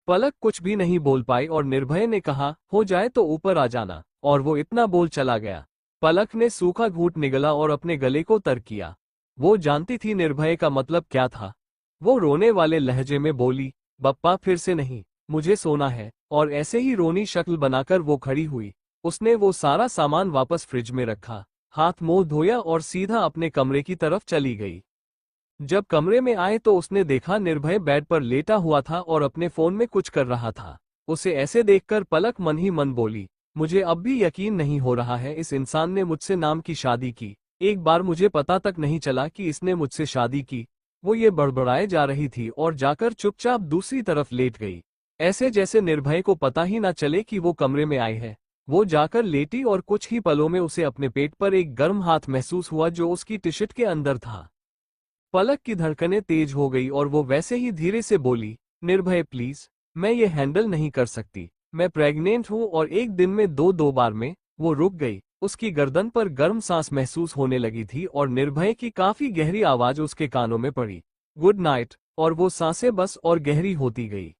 पलक कुछ भी नहीं बोल पाई और निर्भय ने कहा, हो जाए तो ऊपर आ जाना, और वो इतना बोल चला गया। पलक ने सूखा घूंट निगला और अपने गले को तर किया। वो जानती थी निर्भय का मतलब क्या था। वो रोने वाले लहजे में बोली, बप्पा फिर से नहीं, मुझे सोना है। और ऐसे ही रोनी शक्ल बनाकर वो खड़ी हुई। उसने वो सारा सामान वापस फ्रिज में रखा, हाथ मुंह धोया और सीधा अपने कमरे की तरफ चली गई। जब कमरे में आए तो उसने देखा निर्भय बेड पर लेटा हुआ था और अपने फोन में कुछ कर रहा था। उसे ऐसे देखकर पलक मन ही मन बोली, मुझे अब भी यकीन नहीं हो रहा है इस इंसान ने मुझसे नाम की शादी की। एक बार मुझे पता तक नहीं चला कि इसने मुझसे शादी की। वो ये बड़बड़ाए जा रही थी और जाकर चुपचाप दूसरी तरफ लेट गई, ऐसे जैसे निर्भय को पता ही ना चले कि वो कमरे में आई है। वो जाकर लेटी और कुछ ही पलों में उसे अपने पेट पर एक गर्म हाथ महसूस हुआ जो उसकी टी-शर्ट के अंदर था। पलक की धड़कनें तेज हो गई और वो वैसे ही धीरे से बोली, निर्भय प्लीज, मैं ये हैंडल नहीं कर सकती, मैं प्रेग्नेंट हूँ और एक दिन में दो बार में। वो रुक गई, उसकी गर्दन पर गर्म सांस महसूस होने लगी थी और निर्भय की काफी गहरी आवाज उसके कानों में पड़ी, गुड नाइट, और वो सांसें बस और गहरी होती गई।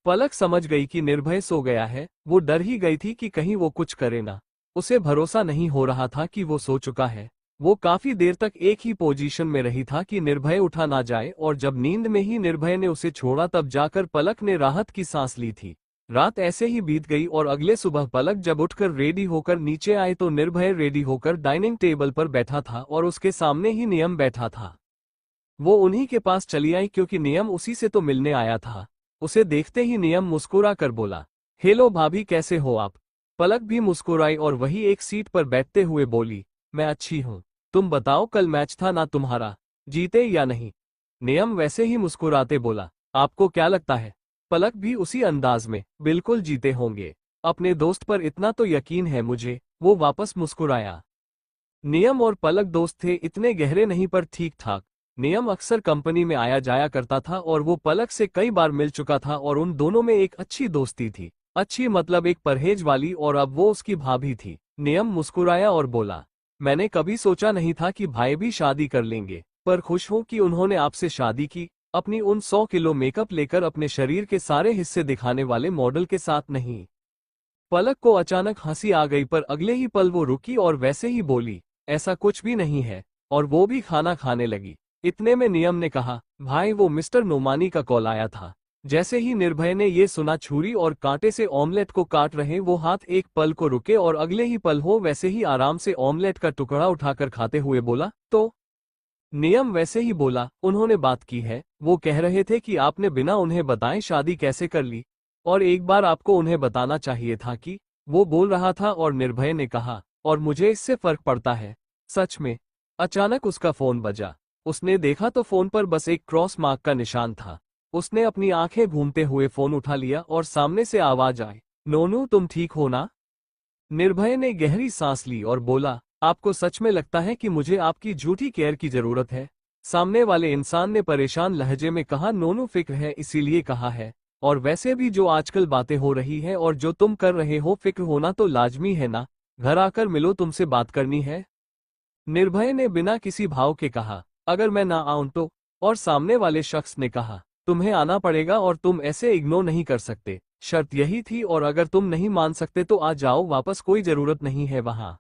पलक समझ गई कि निर्भय सो गया है। वो डर ही गई थी कि कहीं वो कुछ करे ना। उसे भरोसा नहीं हो रहा था कि वो सो चुका है। वो काफी देर तक एक ही पोजीशन में रही था कि निर्भय उठा ना जाए, और जब नींद में ही निर्भय ने उसे छोड़ा तब जाकर पलक ने राहत की सांस ली थी। रात ऐसे ही बीत गई और अगले सुबह पलक जब उठकर रेडी होकर नीचे आए तो निर्भय रेडी होकर डाइनिंग टेबल पर बैठा था और उसके सामने ही नियम बैठा था। वो उन्हीं के पास चली आई क्योंकि नियम उसी से तो मिलने आया था। उसे देखते ही नियम मुस्कुरा कर बोला, हेलो भाभी, कैसे हो आप? पलक भी मुस्कुराई और वही एक सीट पर बैठते हुए बोली, मैं अच्छी हूँ, तुम बताओ कल मैच था ना तुम्हारा, जीते या नहीं? नियम वैसे ही मुस्कुराते बोला, आपको क्या लगता है? पलक भी उसी अंदाज में, बिल्कुल जीते होंगे, अपने दोस्त पर इतना तो यकीन है मुझे। वो वापस मुस्कुराया। नियम और पलक दोस्त थे, इतने गहरे नहीं पर ठीक ठाक। नियम अक्सर कंपनी में आया जाया करता था और वो पलक से कई बार मिल चुका था और उन दोनों में एक अच्छी दोस्ती थी। अच्छी मतलब एक परहेज वाली, और अब वो उसकी भाभी थी। नियम मुस्कुराया और बोला, मैंने कभी सोचा नहीं था कि भाई भी शादी कर लेंगे, पर खुश हूं कि उन्होंने आपसे शादी की, अपनी उन 100 किलो मेकअप लेकर अपने शरीर के सारे हिस्से दिखाने वाले मॉडल के साथ नहीं। पलक को अचानक हंसी आ गई पर अगले ही पल वो रुकी और वैसे ही बोली, ऐसा कुछ भी नहीं है, और वो भी खाना खाने लगी। इतने में नियम ने कहा, भाई वो मिस्टर नोमानी का कॉल आया था। जैसे ही निर्भय ने ये सुना, छुरी और कांटे से ऑमलेट को काट रहे वो हाथ एक पल को रुके और अगले ही पल हो वैसे ही आराम से ऑमलेट का टुकड़ा उठाकर खाते हुए बोला, तो? नियम वैसे ही बोला, उन्होंने बात की है, वो कह रहे थे कि आपने बिना उन्हें बताए शादी कैसे कर ली, और एक बार आपको उन्हें बताना चाहिए था कि। वो बोल रहा था और निर्भय ने कहा, और मुझे इससे फर्क पड़ता है, सच में। अचानक उसका फोन बजा। उसने देखा तो फोन पर बस एक क्रॉस मार्क का निशान था। उसने अपनी आंखें घूमते हुए फोन उठा लिया और सामने से आवाज आई, नोनू तुम ठीक हो ना? निर्भय ने गहरी सांस ली और बोला, आपको सच में लगता है कि मुझे आपकी झूठी केयर की जरूरत है? सामने वाले इंसान ने परेशान लहजे में कहा, नोनू फिक्र है इसीलिए कहा है, और वैसे भी जो आजकल बातें हो रही है और जो तुम कर रहे हो, फिक्र होना तो लाजमी है ना। घर आकर मिलो, तुमसे बात करनी है। निर्भय ने बिना किसी भाव के कहा, अगर मैं ना आऊं तो? और सामने वाले शख्स ने कहा, तुम्हें आना पड़ेगा और तुम ऐसे इग्नोर नहीं कर सकते। शर्त यही थी, और अगर तुम नहीं मान सकते तो आ जाओ वापस, कोई जरूरत नहीं है वहां।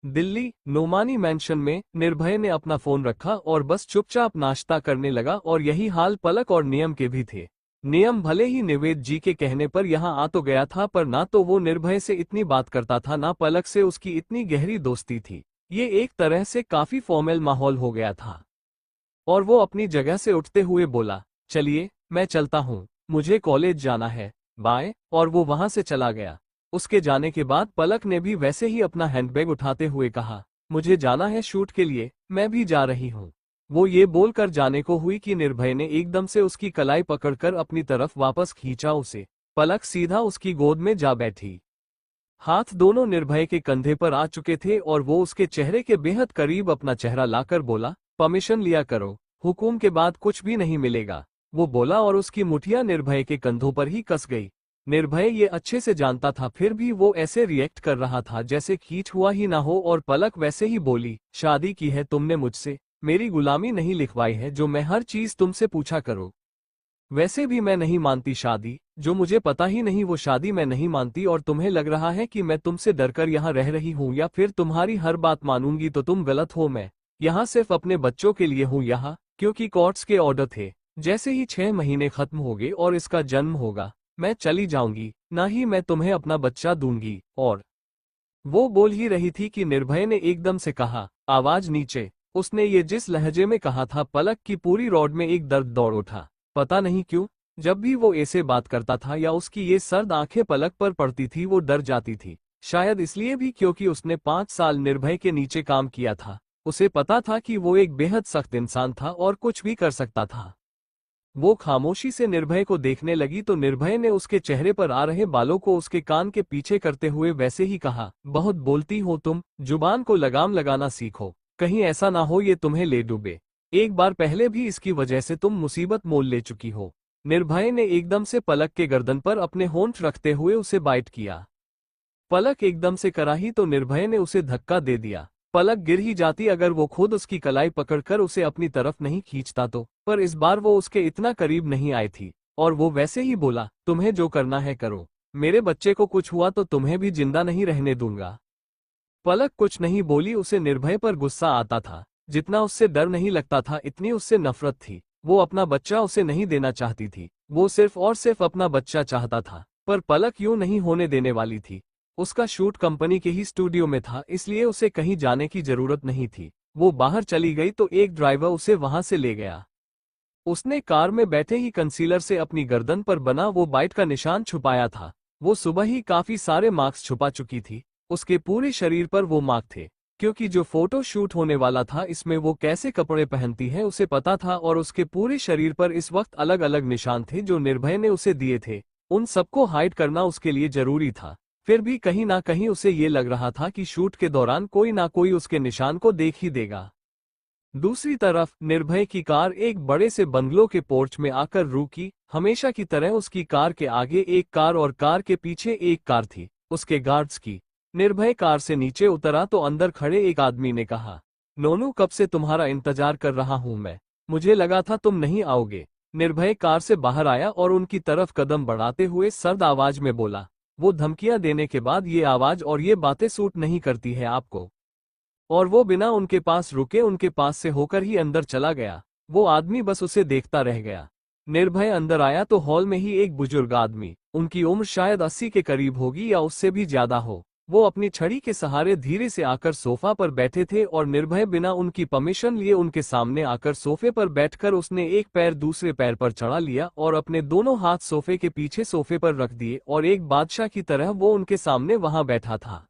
दिल्ली नोमानी मैंशन में निर्भय ने अपना फोन रखा और बस चुपचाप नाश्ता करने लगा, और यही हाल पलक और नियम के भी थे। नियम भले ही निवेद जी के कहने पर यहाँ आ तो गया था, पर ना तो वो निर्भय से इतनी बात करता था, ना पलक से उसकी इतनी गहरी दोस्ती थी। ये एक तरह से काफी फॉर्मल माहौल हो गया था। और वो अपनी जगह से उठते हुए बोला, चलिए मैं चलता हूँ, मुझे कॉलेज जाना है, बाय, और वो वहां से चला गया। उसके जाने के बाद पलक ने भी वैसे ही अपना हैंडबैग उठाते हुए कहा, मुझे जाना है शूट के लिए, मैं भी जा रही हूँ। वो ये बोलकर जाने को हुई कि निर्भय ने एकदम से उसकी कलाई पकड़कर अपनी तरफ वापस खींचा उसे। पलक सीधा उसकी गोद में जा बैठी। हाथ दोनों निर्भय के कंधे पर आ चुके थे और वो उसके चेहरे के बेहद करीब अपना चेहरा लाकर बोला, परमिशन लिया करो, हुकुम के बाद कुछ भी नहीं मिलेगा। वो बोला और उसकी मुठियां निर्भय के कंधों पर ही कस गई। निर्भय ये अच्छे से जानता था, फिर भी वो ऐसे रिएक्ट कर रहा था जैसे खींच हुआ ही ना हो। और पलक वैसे ही बोली, शादी की है तुमने मुझसे, मेरी गुलामी नहीं लिखवाई है जो मैं हर चीज तुमसे पूछा करूं। वैसे भी मैं नहीं मानती शादी, जो मुझे पता ही नहीं वो शादी मैं नहीं मानती। और तुम्हें लग रहा है कि मैं तुमसे डरकर यहाँ रह रही हूँ या फिर तुम्हारी हर बात मानूंगी, तो तुम गलत हो। मैं यहाँ सिर्फ अपने बच्चों के लिए हूँ, यहाँ क्योंकि कोर्ट्स के ऑर्डर थे। जैसे ही 6 महीने खत्म हो गए और इसका जन्म होगा, मैं चली जाऊंगी, ना ही मैं तुम्हें अपना बच्चा दूंगी। और वो बोल ही रही थी कि निर्भय ने एकदम से कहा, आवाज नीचे। उसने ये जिस लहजे में कहा था, पलक की पूरी रॉड में एक दर्द दौड़ उठा। पता नहीं क्यों, जब भी वो ऐसे बात करता था या उसकी ये सर्द आंखें पलक पर पड़ती थी, वो डर जाती थी। शायद इसलिए भी क्योंकि उसने 5 साल निर्भय के नीचे काम किया था। उसे पता था कि वो एक बेहद सख्त इंसान था और कुछ भी कर सकता था। वो खामोशी से निर्भय को देखने लगी तो निर्भय ने उसके चेहरे पर आ रहे बालों को उसके कान के पीछे करते हुए वैसे ही कहा, बहुत बोलती हो तुम, जुबान को लगाम लगाना सीखो, कहीं ऐसा ना हो ये तुम्हें ले डूबे। एक बार पहले भी इसकी वजह से तुम मुसीबत मोल ले चुकी हो। निर्भय ने एकदम से पलक के गर्दन पर अपने होंठ रखते हुए उसे बाइट किया। पलक एकदम से कराही तो निर्भय ने उसे धक्का दे दिया। पलक गिर ही जाती अगर वो खुद उसकी कलाई पकड़कर उसे अपनी तरफ नहीं खींचता तो, पर इस बार वो उसके इतना करीब नहीं आई थी और वो वैसे ही बोला, तुम्हें जो करना है करो, मेरे बच्चे को कुछ हुआ तो तुम्हें भी जिंदा नहीं रहने दूंगा। पलक कुछ नहीं बोली। उसे निर्भय पर गुस्सा आता था। जितना उससे डर नहीं लगता था, इतनी उससे नफरत थी। वो अपना बच्चा उसे नहीं देना चाहती थी। वो सिर्फ और सिर्फ अपना बच्चा चाहता था, पर पलक यूं नहीं होने देने वाली थी। उसका शूट कंपनी के ही स्टूडियो में था, इसलिए उसे कहीं जाने की जरूरत नहीं थी। वो बाहर चली गई तो एक ड्राइवर उसे वहां से ले गया। उसने कार में बैठे ही कंसीलर से अपनी गर्दन पर बना वो बाइट का निशान छुपाया था। वो सुबह ही काफी सारे मार्क्स छुपा चुकी थी। उसके पूरे शरीर पर वो मार्क थे, क्योंकि जो फोटो शूट होने वाला था इसमें वो कैसे कपड़े पहनती है उसे पता था, और उसके पूरे शरीर पर इस वक्त अलग अलग निशान थे जो निर्भय ने उसे दिए थे। उन सबको हाइड करना उसके लिए जरूरी था। फिर भी कहीं ना कहीं उसे ये लग रहा था कि शूट के दौरान कोई ना कोई उसके निशान को देख ही देगा। दूसरी तरफ निर्भय की कार एक बड़े से बंगलो के पोर्च में आकर रुकी। हमेशा की तरह उसकी कार के आगे एक कार और कार के पीछे एक कार थी, उसके गार्ड्स की। निर्भय कार से नीचे उतरा तो अंदर खड़े एक आदमी ने कहा, नोनू, कब से तुम्हारा इंतजार कर रहा हूं मैं, मुझे लगा था तुम नहीं आओगे। निर्भय कार से बाहर आया और उनकी तरफ कदम बढ़ाते हुए सर्द आवाज में बोला। वो धमकियां देने के बाद ये आवाज और ये बातें सूट नहीं करती है आपको। और वो बिना उनके पास रुके उनके पास से होकर ही अंदर चला गया। वो आदमी बस उसे देखता रह गया। निर्भय अंदर आया तो हॉल में ही एक बुजुर्ग आदमी, उनकी उम्र शायद 80 के करीब होगी या उससे भी ज्यादा हो, वो अपनी छड़ी के सहारे धीरे से आकर सोफा पर बैठे थे और निर्भय बिना उनकी परमिशन लिए उनके सामने आकर सोफे पर बैठकर उसने एक पैर दूसरे पैर पर चढ़ा लिया और अपने दोनों हाथ सोफे के पीछे सोफे पर रख दिए और एक बादशाह की तरह वो उनके सामने वहां बैठा था।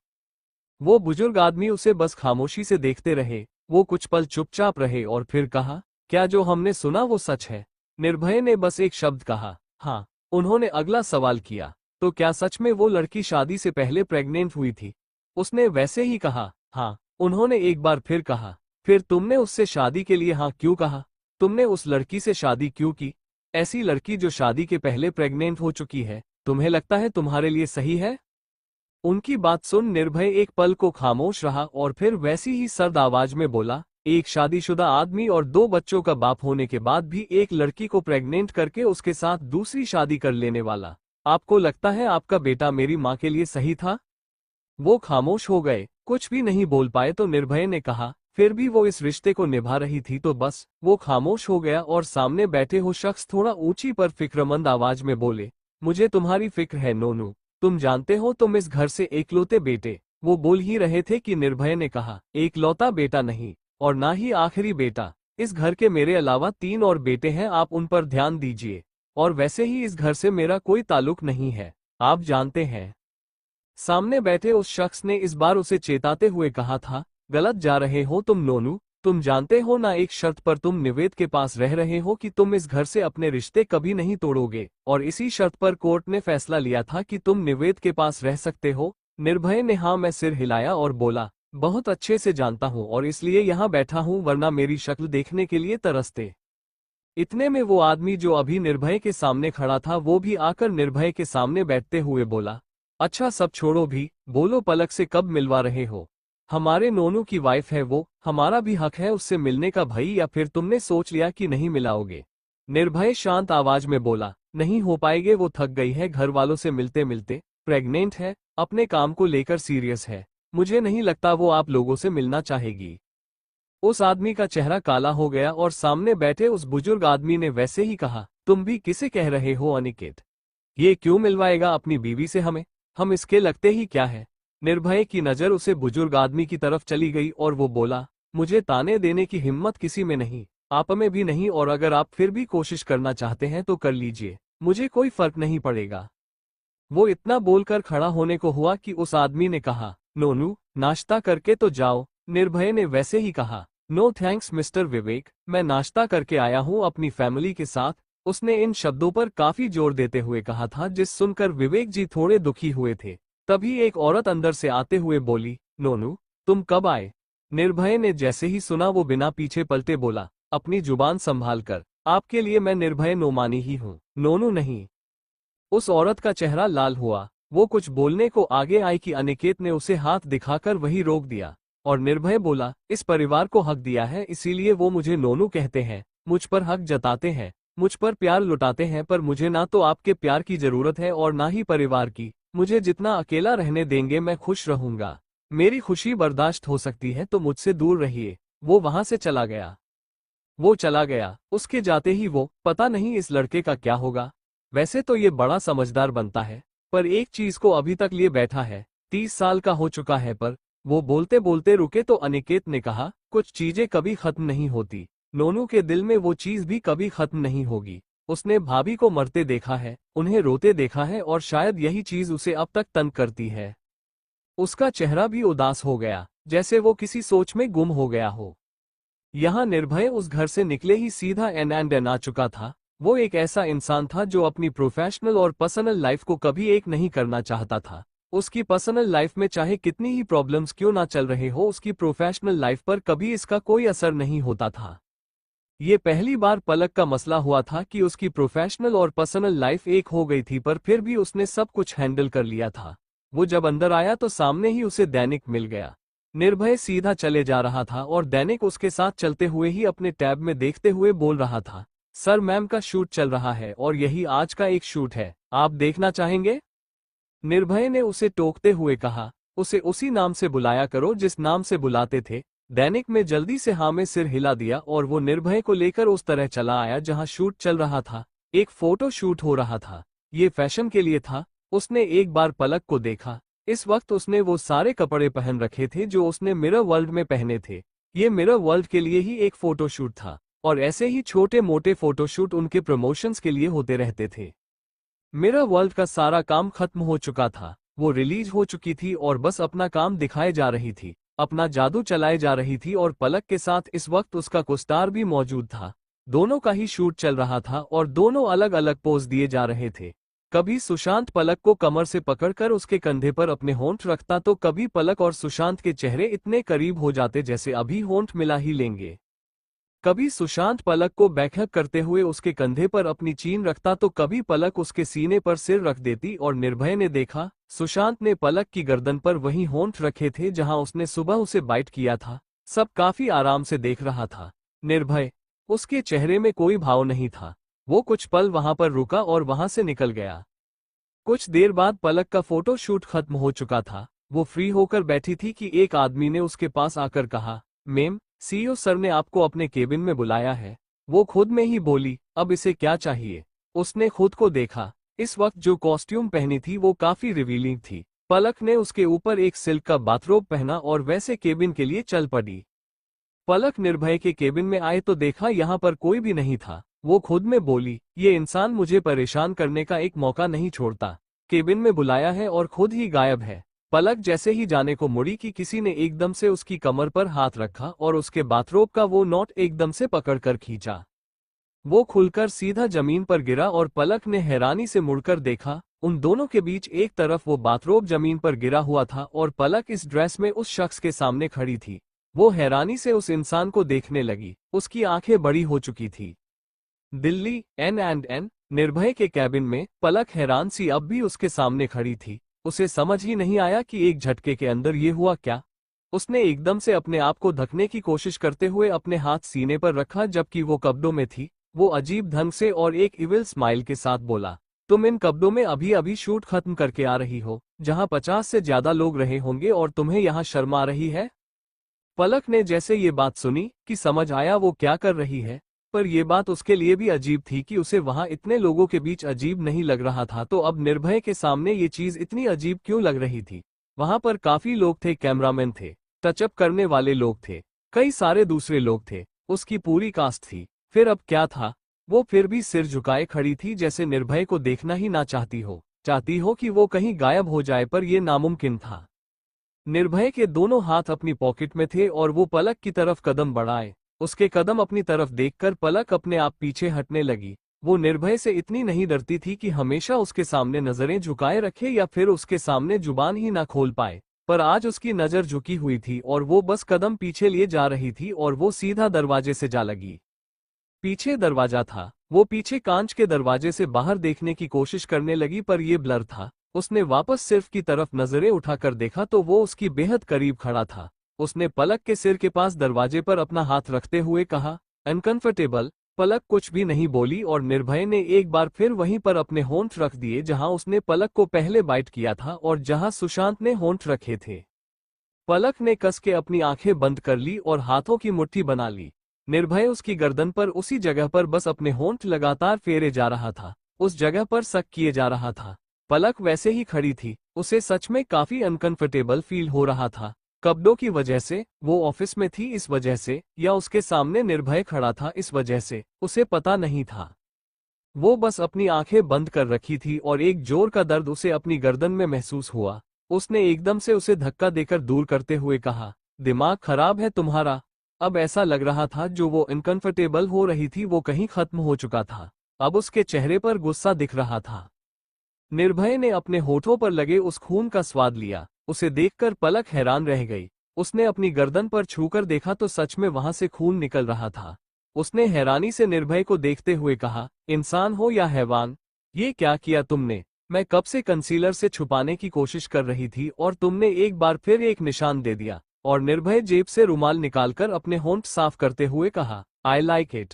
वो बुजुर्ग आदमी उसे बस खामोशी से देखते रहे। वो कुछ पल चुपचाप रहे और फिर कहा, क्या जो हमने सुना वो सच है? निर्भय ने बस एक शब्द कहा, हाँ। उन्होंने अगला सवाल किया, तो क्या सच में वो लड़की शादी से पहले प्रेग्नेंट हुई थी? उसने वैसे ही कहा, हाँ। उन्होंने एक बार फिर कहा, फिर तुमने उससे शादी के लिए हाँ क्यों कहा? तुमने उस लड़की से शादी क्यों की? ऐसी लड़की जो शादी के पहले प्रेग्नेंट हो चुकी है, तुम्हें लगता है तुम्हारे लिए सही है? उनकी बात सुन निर्भय एक पल को खामोश रहा और फिर वैसी ही सर्द आवाज में बोला, एक शादीशुदा आदमी और 2 बच्चों का बाप होने के बाद भी एक लड़की को प्रेग्नेंट करके उसके साथ दूसरी शादी कर लेने वाला, आपको लगता है आपका बेटा मेरी माँ के लिए सही था? वो खामोश हो गए, कुछ भी नहीं बोल पाए तो निर्भय ने कहा, फिर भी वो इस रिश्ते को निभा रही थी तो बस। वो खामोश हो गया और सामने बैठे हो शख्स थोड़ा ऊंची पर फिक्रमंद आवाज में बोले, मुझे तुम्हारी फिक्र है नोनू, तुम जानते हो तुम इस घर से एकलौते बेटे। वो बोल ही रहे थे कि निर्भय ने कहा, एकलौता बेटा नहीं और ना ही आखिरी बेटा। इस घर के मेरे अलावा 3 और बेटे हैं, आप उन पर ध्यान दीजिए। और वैसे ही इस घर से मेरा कोई ताल्लुक नहीं है, आप जानते हैं। सामने बैठे उस शख्स ने इस बार उसे चेताते हुए कहा था, गलत जा रहे हो तुम नोनू, तुम जानते हो ना एक शर्त पर तुम निवेद के पास रह रहे हो कि तुम इस घर से अपने रिश्ते कभी नहीं तोड़ोगे, और इसी शर्त पर कोर्ट ने फैसला लिया था कि तुम निवेद के पास रह सकते हो। निर्भय ने हाँ में सिर हिलाया और बोला, बहुत अच्छे से जानता हूँ और इसलिए यहाँ बैठा हूँ, वरना मेरी शक्ल देखने के लिए तरसते। इतने में वो आदमी जो अभी निर्भय के सामने खड़ा था वो भी आकर निर्भय के सामने बैठते हुए बोला, अच्छा सब छोड़ो भी, बोलो पलक से कब मिलवा रहे हो? हमारे नोनू की वाइफ है वो, हमारा भी हक है उससे मिलने का भाई, या फिर तुमने सोच लिया कि नहीं मिलाओगे? निर्भय शांत आवाज में बोला, नहीं हो पाएगे, वो थक गई है घर वालों से मिलते मिलते, प्रेग्नेंट है, अपने काम को लेकर सीरियस है, मुझे नहीं लगता वो आप लोगों से मिलना चाहेगी। उस आदमी का चेहरा काला हो गया और सामने बैठे उस बुजुर्ग आदमी ने वैसे ही कहा, तुम भी किसे कह रहे हो अनिकेत? ये क्यों मिलवाएगा अपनी बीवी से हमें? हम इसके लगते ही क्या है? निर्भय की नजर उसे बुजुर्ग आदमी की तरफ चली गई और वो बोला, मुझे ताने देने की हिम्मत किसी में नहीं, आप में भी नहीं, और अगर आप फिर भी कोशिश करना चाहते हैं तो कर लीजिए, मुझे कोई फर्क नहीं पड़ेगा। वो इतना बोलकर खड़ा होने को हुआ कि उस आदमी ने कहा, नोनू, नाश्ता करके तो जाओ। निर्भय ने वैसे ही कहा, नो थैंक्स मिस्टर विवेक, मैं नाश्ता करके आया हूँ अपनी फैमिली के साथ। उसने इन शब्दों पर काफी जोर देते हुए कहा था, जिस सुनकर विवेक जी थोड़े दुखी हुए थे। तभी एक औरत अंदर से आते हुए बोली, नोनू, तुम कब आए? निर्भय ने जैसे ही सुना वो बिना पीछे पलटे बोला, अपनी जुबान संभाल कर, आपके लिए मैं निर्भय नोमानी ही हूँ, नोनू नहीं। उस औरत का चेहरा लाल हुआ। वो कुछ बोलने को आगे आई कि अनिकेत ने उसे हाथ दिखाकर वही रोक दिया और निर्भय बोला, इस परिवार को हक दिया है इसीलिए वो मुझे नोनू कहते हैं, मुझ पर हक जताते हैं, मुझ पर प्यार लुटाते हैं, पर मुझे ना तो आपके प्यार की जरूरत है और ना ही परिवार की। मुझे जितना अकेला रहने देंगे मैं खुश रहूंगा। मेरी खुशी बर्दाश्त हो सकती है तो मुझसे दूर रहिए। वो वहां से चला गया। वो चला गया। उसके जाते ही वो, पता नहीं इस लड़के का क्या होगा। वैसे तो ये बड़ा समझदार बनता है, पर एक चीज को अभी तक लिए बैठा है। 30 साल का हो चुका है। पर वो बोलते बोलते रुके तो अनिकेत ने कहा, कुछ चीजें कभी खत्म नहीं होती। नोनू के दिल में वो चीज भी कभी खत्म नहीं होगी। उसने भाभी को मरते देखा है, उन्हें रोते देखा है, और शायद यही चीज उसे अब तक तंग करती है। उसका चेहरा भी उदास हो गया, जैसे वो किसी सोच में गुम हो गया हो। यहाँ निर्भय उस घर से निकले ही सीधा एन आ चुका था। वो एक ऐसा इंसान था जो अपनी प्रोफेशनल और पर्सनल लाइफ को कभी एक नहीं करना चाहता था। उसकी पर्सनल लाइफ में चाहे कितनी ही प्रॉब्लम्स क्यों ना चल रहे हो, उसकी प्रोफेशनल लाइफ पर कभी इसका कोई असर नहीं होता था। ये पहली बार पलक का मसला हुआ था कि उसकी प्रोफेशनल और पर्सनल लाइफ एक हो गई थी, पर फिर भी उसने सब कुछ हैंडल कर लिया था। वो जब अंदर आया तो सामने ही उसे दैनिक मिल गया। निर्भय सीधा चले जा रहा था और दैनिक उसके साथ चलते हुए ही अपने टैब में देखते हुए बोल रहा था, सर मैम का शूट चल रहा है और यही आज का एक शूट है, आप देखना चाहेंगे? निर्भय ने उसे टोकते हुए कहा, उसे उसी नाम से बुलाया करो जिस नाम से बुलाते थे। दैनिक में जल्दी से हाँ में सिर हिला दिया और वो निर्भय को लेकर उस तरह चला आया जहां शूट चल रहा था। एक फोटो शूट हो रहा था। ये फैशन के लिए था। उसने एक बार पलक को देखा। इस वक्त उसने वो सारे कपड़े पहन रखे थे जो उसने मिरर वर्ल्ड में पहने थे। ये मिरर वर्ल्ड के लिए ही एक फोटोशूट था, और ऐसे ही छोटे मोटे फोटोशूट उनके प्रमोशंस के लिए होते रहते थे। मिरर वर्ल्ड का सारा काम खत्म हो चुका था। वो रिलीज हो चुकी थी और बस अपना काम दिखाए जा रही थी, अपना जादू चलाए जा रही थी, और पलक के साथ इस वक्त उसका कोस्टार भी मौजूद था। दोनों का ही शूट चल रहा था और दोनों अलग अलग पोज दिए जा रहे थे। कभी सुशांत पलक को कमर से पकड़कर उसके कंधे पर अपने होंठ रखता तो कभी पलक और सुशांत के चेहरे इतने करीब हो जाते जैसे अभी होंठ मिला ही लेंगे। कभी सुशांत पलक को बैकहक करते हुए उसके कंधे पर अपनी चीन रखता तो कभी पलक उसके सीने पर सिर रख देती। और निर्भय ने देखा, सुशांत ने पलक की गर्दन पर वही होंठ रखे थे जहां उसने सुबह उसे बाइट किया था। सब काफी आराम से देख रहा था। निर्भय, उसके चेहरे में कोई भाव नहीं था। वो कुछ पल वहां पर रुका और वहां से निकल गया। कुछ देर बाद पलक का फोटो शूट खत्म हो चुका था। वो फ्री होकर बैठी थी कि एक आदमी ने उसके पास आकर कहा, मैम, सीईओ सर ने आपको अपने केबिन में बुलाया है। वो खुद में ही बोली, अब इसे क्या चाहिए? उसने खुद को देखा। इस वक्त जो कॉस्ट्यूम पहनी थी वो काफी रिवीलिंग थी। पलक ने उसके ऊपर एक सिल्क का बाथरोब पहना और वैसे केबिन के लिए चल पड़ी। पलक निर्भय के केबिन में आए तो देखा यहाँ पर कोई भी नहीं था। वो खुद में बोली, ये इंसान मुझे परेशान करने का एक मौका नहीं छोड़ता। केबिन में बुलाया है और खुद ही गायब है। पलक जैसे ही जाने को मुड़ी कि किसी ने एकदम से उसकी कमर पर हाथ रखा और उसके बाथरोब का वो नॉट एकदम से पकड़कर खींचा। वो खुलकर सीधा जमीन पर गिरा और पलक ने हैरानी से मुड़कर देखा। उन दोनों के बीच एक तरफ वो बाथरोब जमीन पर गिरा हुआ था और पलक इस ड्रेस में उस शख्स के सामने खड़ी थी। वो हैरानी से उस इंसान को देखने लगी। उसकी आंखें बड़ी हो चुकी थी। दिल्ली N&N निर्भय के कैबिन में पलक हैरान सी अब भी उसके सामने खड़ी थी। उसे समझ ही नहीं आया कि एक झटके के अंदर ये हुआ क्या। उसने एकदम से अपने आप को ढकने की कोशिश करते हुए अपने हाथ सीने पर रखा जबकि वो कपड़ों में थी। वो अजीब ढंग से और एक इविल स्माइल के साथ बोला, तुम इन कपड़ों में अभी अभी शूट खत्म करके आ रही हो, जहां 50 से ज्यादा लोग रहे होंगे, और तुम्हें यहां शर्म आ रही है? पलक ने जैसे ये बात सुनी कि समझ आया वो क्या कर रही है, पर यह बात उसके लिए भी अजीब थी कि उसे वहां इतने लोगों के बीच अजीब नहीं लग रहा था, तो अब निर्भय के सामने ये चीज इतनी अजीब क्यों लग रही थी? वहां पर काफी लोग थे, कैमरामैन थे, टचअप करने वाले लोग थे, कई सारे दूसरे लोग थे, उसकी पूरी कास्ट थी। फिर अब क्या था? वो फिर भी सिर झुकाए खड़ी थी, जैसे निर्भय को देखना ही ना चाहती हो कि वो कहीं गायब हो जाए, पर यह नामुमकिन था। निर्भय के दोनों हाथ अपनी पॉकेट में थे और वो पलक की तरफ कदम बढ़ाए। उसके कदम अपनी तरफ देखकर पलक अपने आप पीछे हटने लगी। वो निर्भय से इतनी नहीं डरती थी कि हमेशा उसके सामने नजरें झुकाए रखे या फिर उसके सामने जुबान ही ना खोल पाए, पर आज उसकी नजर झुकी हुई थी और वो बस कदम पीछे लिए जा रही थी और वो सीधा दरवाजे से जा लगी। पीछे दरवाजा था। वो पीछे कांच के दरवाजे से बाहर देखने की कोशिश करने लगी, पर यह ब्लर था। उसने वापस सिर्फ की तरफ नजरें उठाकर देखा तो वो उसकी बेहद करीब खड़ा था। उसने पलक के सिर के पास दरवाजे पर अपना हाथ रखते हुए कहा, अनकंफर्टेबल। पलक कुछ भी नहीं बोली और निर्भय ने एक बार फिर वहीं पर अपने होंठ रख दिए जहां उसने पलक को पहले बाइट किया था और जहां सुशांत ने होंठ रखे थे। पलक ने कस के अपनी आंखें बंद कर ली और हाथों की मुट्ठी बना ली। निर्भय उसकी गर्दन पर उसी जगह पर बस अपने होंठ लगातार फेरे जा रहा था, उस जगह पर सक किए जा रहा था। पलक वैसे ही खड़ी थी, उसे सच में काफी अनकंफर्टेबल फील हो रहा था। कपड़ों की वजह से, वो ऑफिस में थी इस वजह से, या उसके सामने निर्भय खड़ा था इस वजह से, उसे पता नहीं था। वो बस अपनी आंखें बंद कर रखी थी और एक जोर का दर्द उसे अपनी गर्दन में महसूस हुआ। उसने एकदम से उसे धक्का देकर दूर करते हुए कहा, दिमाग खराब है तुम्हारा। अब ऐसा लग रहा था जो वो अनकंफर्टेबल हो रही थी वो कहीं खत्म हो चुका था। अब उसके चेहरे पर गुस्सा दिख रहा था। निर्भय ने अपने होठों पर लगे उस खून का स्वाद लिया। उसे देखकर पलक हैरान रह गई। उसने अपनी गर्दन पर छूकर देखा तो सच में वहां से खून निकल रहा था। उसने हैरानी से निर्भय को देखते हुए कहा, इंसान हो या हैवान, ये क्या किया तुमने? मैं कब से कंसीलर से छुपाने की कोशिश कर रही थी और तुमने एक बार फिर एक निशान दे दिया। और निर्भय जेब से रुमाल निकालकर अपने होंठ साफ करते हुए कहा, आई लाइक इट।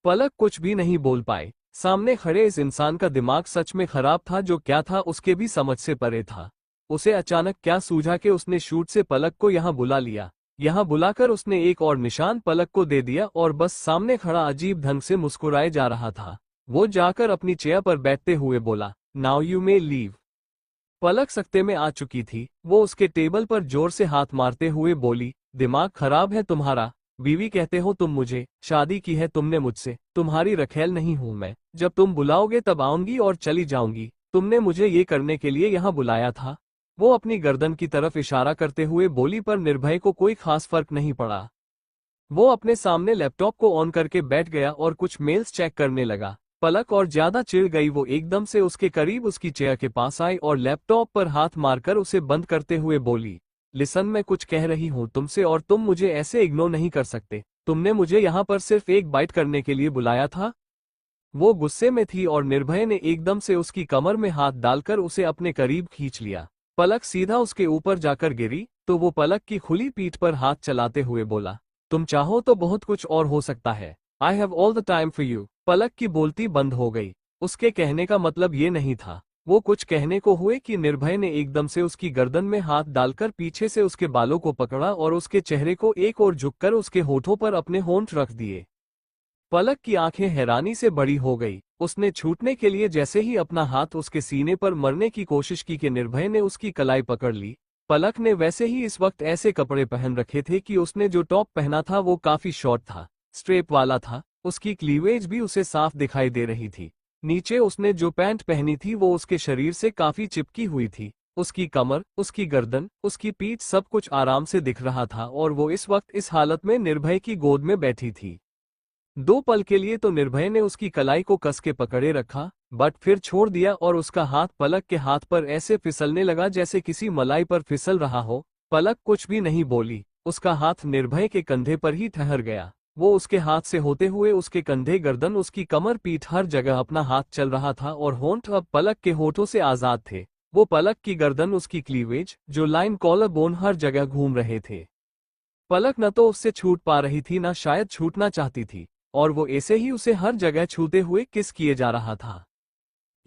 पलक कुछ भी नहीं बोल पाए। सामने खड़े इस इंसान का दिमाग सच में खराब था, जो क्या था उसके भी समझ से परे था। उसे अचानक क्या सूझा कि उसने शूट से पलक को यहाँ बुला लिया। यहाँ बुलाकर उसने एक और निशान पलक को दे दिया और बस सामने खड़ा अजीब ढंग से मुस्कुराए जा रहा था। वो जाकर अपनी चेयर पर बैठते हुए बोला, नाउ यू मे लीव। पलक सकते में आ चुकी थी। वो उसके टेबल पर जोर से हाथ मारते हुए बोली, दिमाग खराब है तुम्हारा? बीवी कहते हो तुम मुझे? शादी की है तुमने मुझसे? तुम्हारी रखेल नहीं हूं मैं। जब तुम बुलाओगे तब आऊंगी और चली जाऊंगी। तुमने मुझे ये करने के लिए यहाँ बुलाया था? वो अपनी गर्दन की तरफ इशारा करते हुए बोली, पर निर्भय को कोई खास फर्क नहीं पड़ा। वो अपने सामने लैपटॉप को ऑन करके बैठ गया और कुछ मेल्स चेक करने लगा। पलक और ज्यादा चिढ़ गई। वो एकदम से उसके करीब उसकी चेयर के पास आई और लैपटॉप पर हाथ मारकर उसे बंद करते हुए बोली, लिसन, मैं कुछ कह रही हूँ तुमसे और तुम मुझे ऐसे इग्नोर नहीं कर सकते। तुमने मुझे यहाँ पर सिर्फ एक बाइट करने के लिए बुलाया था। वो गुस्से में थी और निर्भय ने एकदम से उसकी कमर में हाथ डालकर उसे अपने करीब खींच लिया। पलक सीधा उसके ऊपर जाकर गिरी तो वो पलक की खुली पीठ पर हाथ चलाते हुए बोला, तुम चाहो तो बहुत कुछ और हो सकता है। I have all the time for you. Palak की बोलती बंद हो गई। उसके कहने का मतलब ये नहीं था। वो कुछ कहने को हुए कि निर्भय ने एकदम से उसकी गर्दन में हाथ डालकर पीछे से उसके बालों को पकड़ा और उसके चेहरे को एक ओर झुककर उसके होठों पर अपने होंठ रख दिए। पलक की आंखें हैरानी से बड़ी हो गई। उसने छूटने के लिए जैसे ही अपना हाथ उसके सीने पर मरने की कोशिश की कि निर्भय ने उसकी कलाई पकड़ ली। पलक ने वैसे ही इस वक्त ऐसे कपड़े पहन रखे थे कि उसने जो टॉप पहना था वो काफी शॉर्ट था, स्ट्रेप वाला था। उसकी क्लीवेज भी उसे साफ दिखाई दे रही थी। नीचे उसने जो पैंट पहनी थी वो उसके शरीर से काफी चिपकी हुई थी। उसकी कमर, उसकी गर्दन, उसकी पीठ सब कुछ आराम से दिख रहा था और वो इस वक्त इस हालत में निर्भय की गोद में बैठी थी। 2 पल के लिए तो निर्भय ने उसकी कलाई को कस के पकड़े रखा, बट फिर छोड़ दिया और उसका हाथ पलक के हाथ पर ऐसे फिसलने लगा जैसे किसी मलाई पर फिसल रहा हो। पलक कुछ भी नहीं बोली। उसका हाथ निर्भय के कंधे पर ही ठहर गया। वो उसके हाथ से होते हुए उसके कंधे, गर्दन, उसकी कमर, पीठ, हर जगह अपना हाथ चल रहा था और होंठ अब पलक के होठों से आजाद थे। वो पलक की गर्दन, उसकी क्लीवेज, जो लाइन, कॉलर बोन, हर जगह घूम रहे थे। पलक न तो उससे छूट पा रही थी न शायद छूटना चाहती थी और वो ऐसे ही उसे हर जगह छूते हुए किस किए जा रहा था।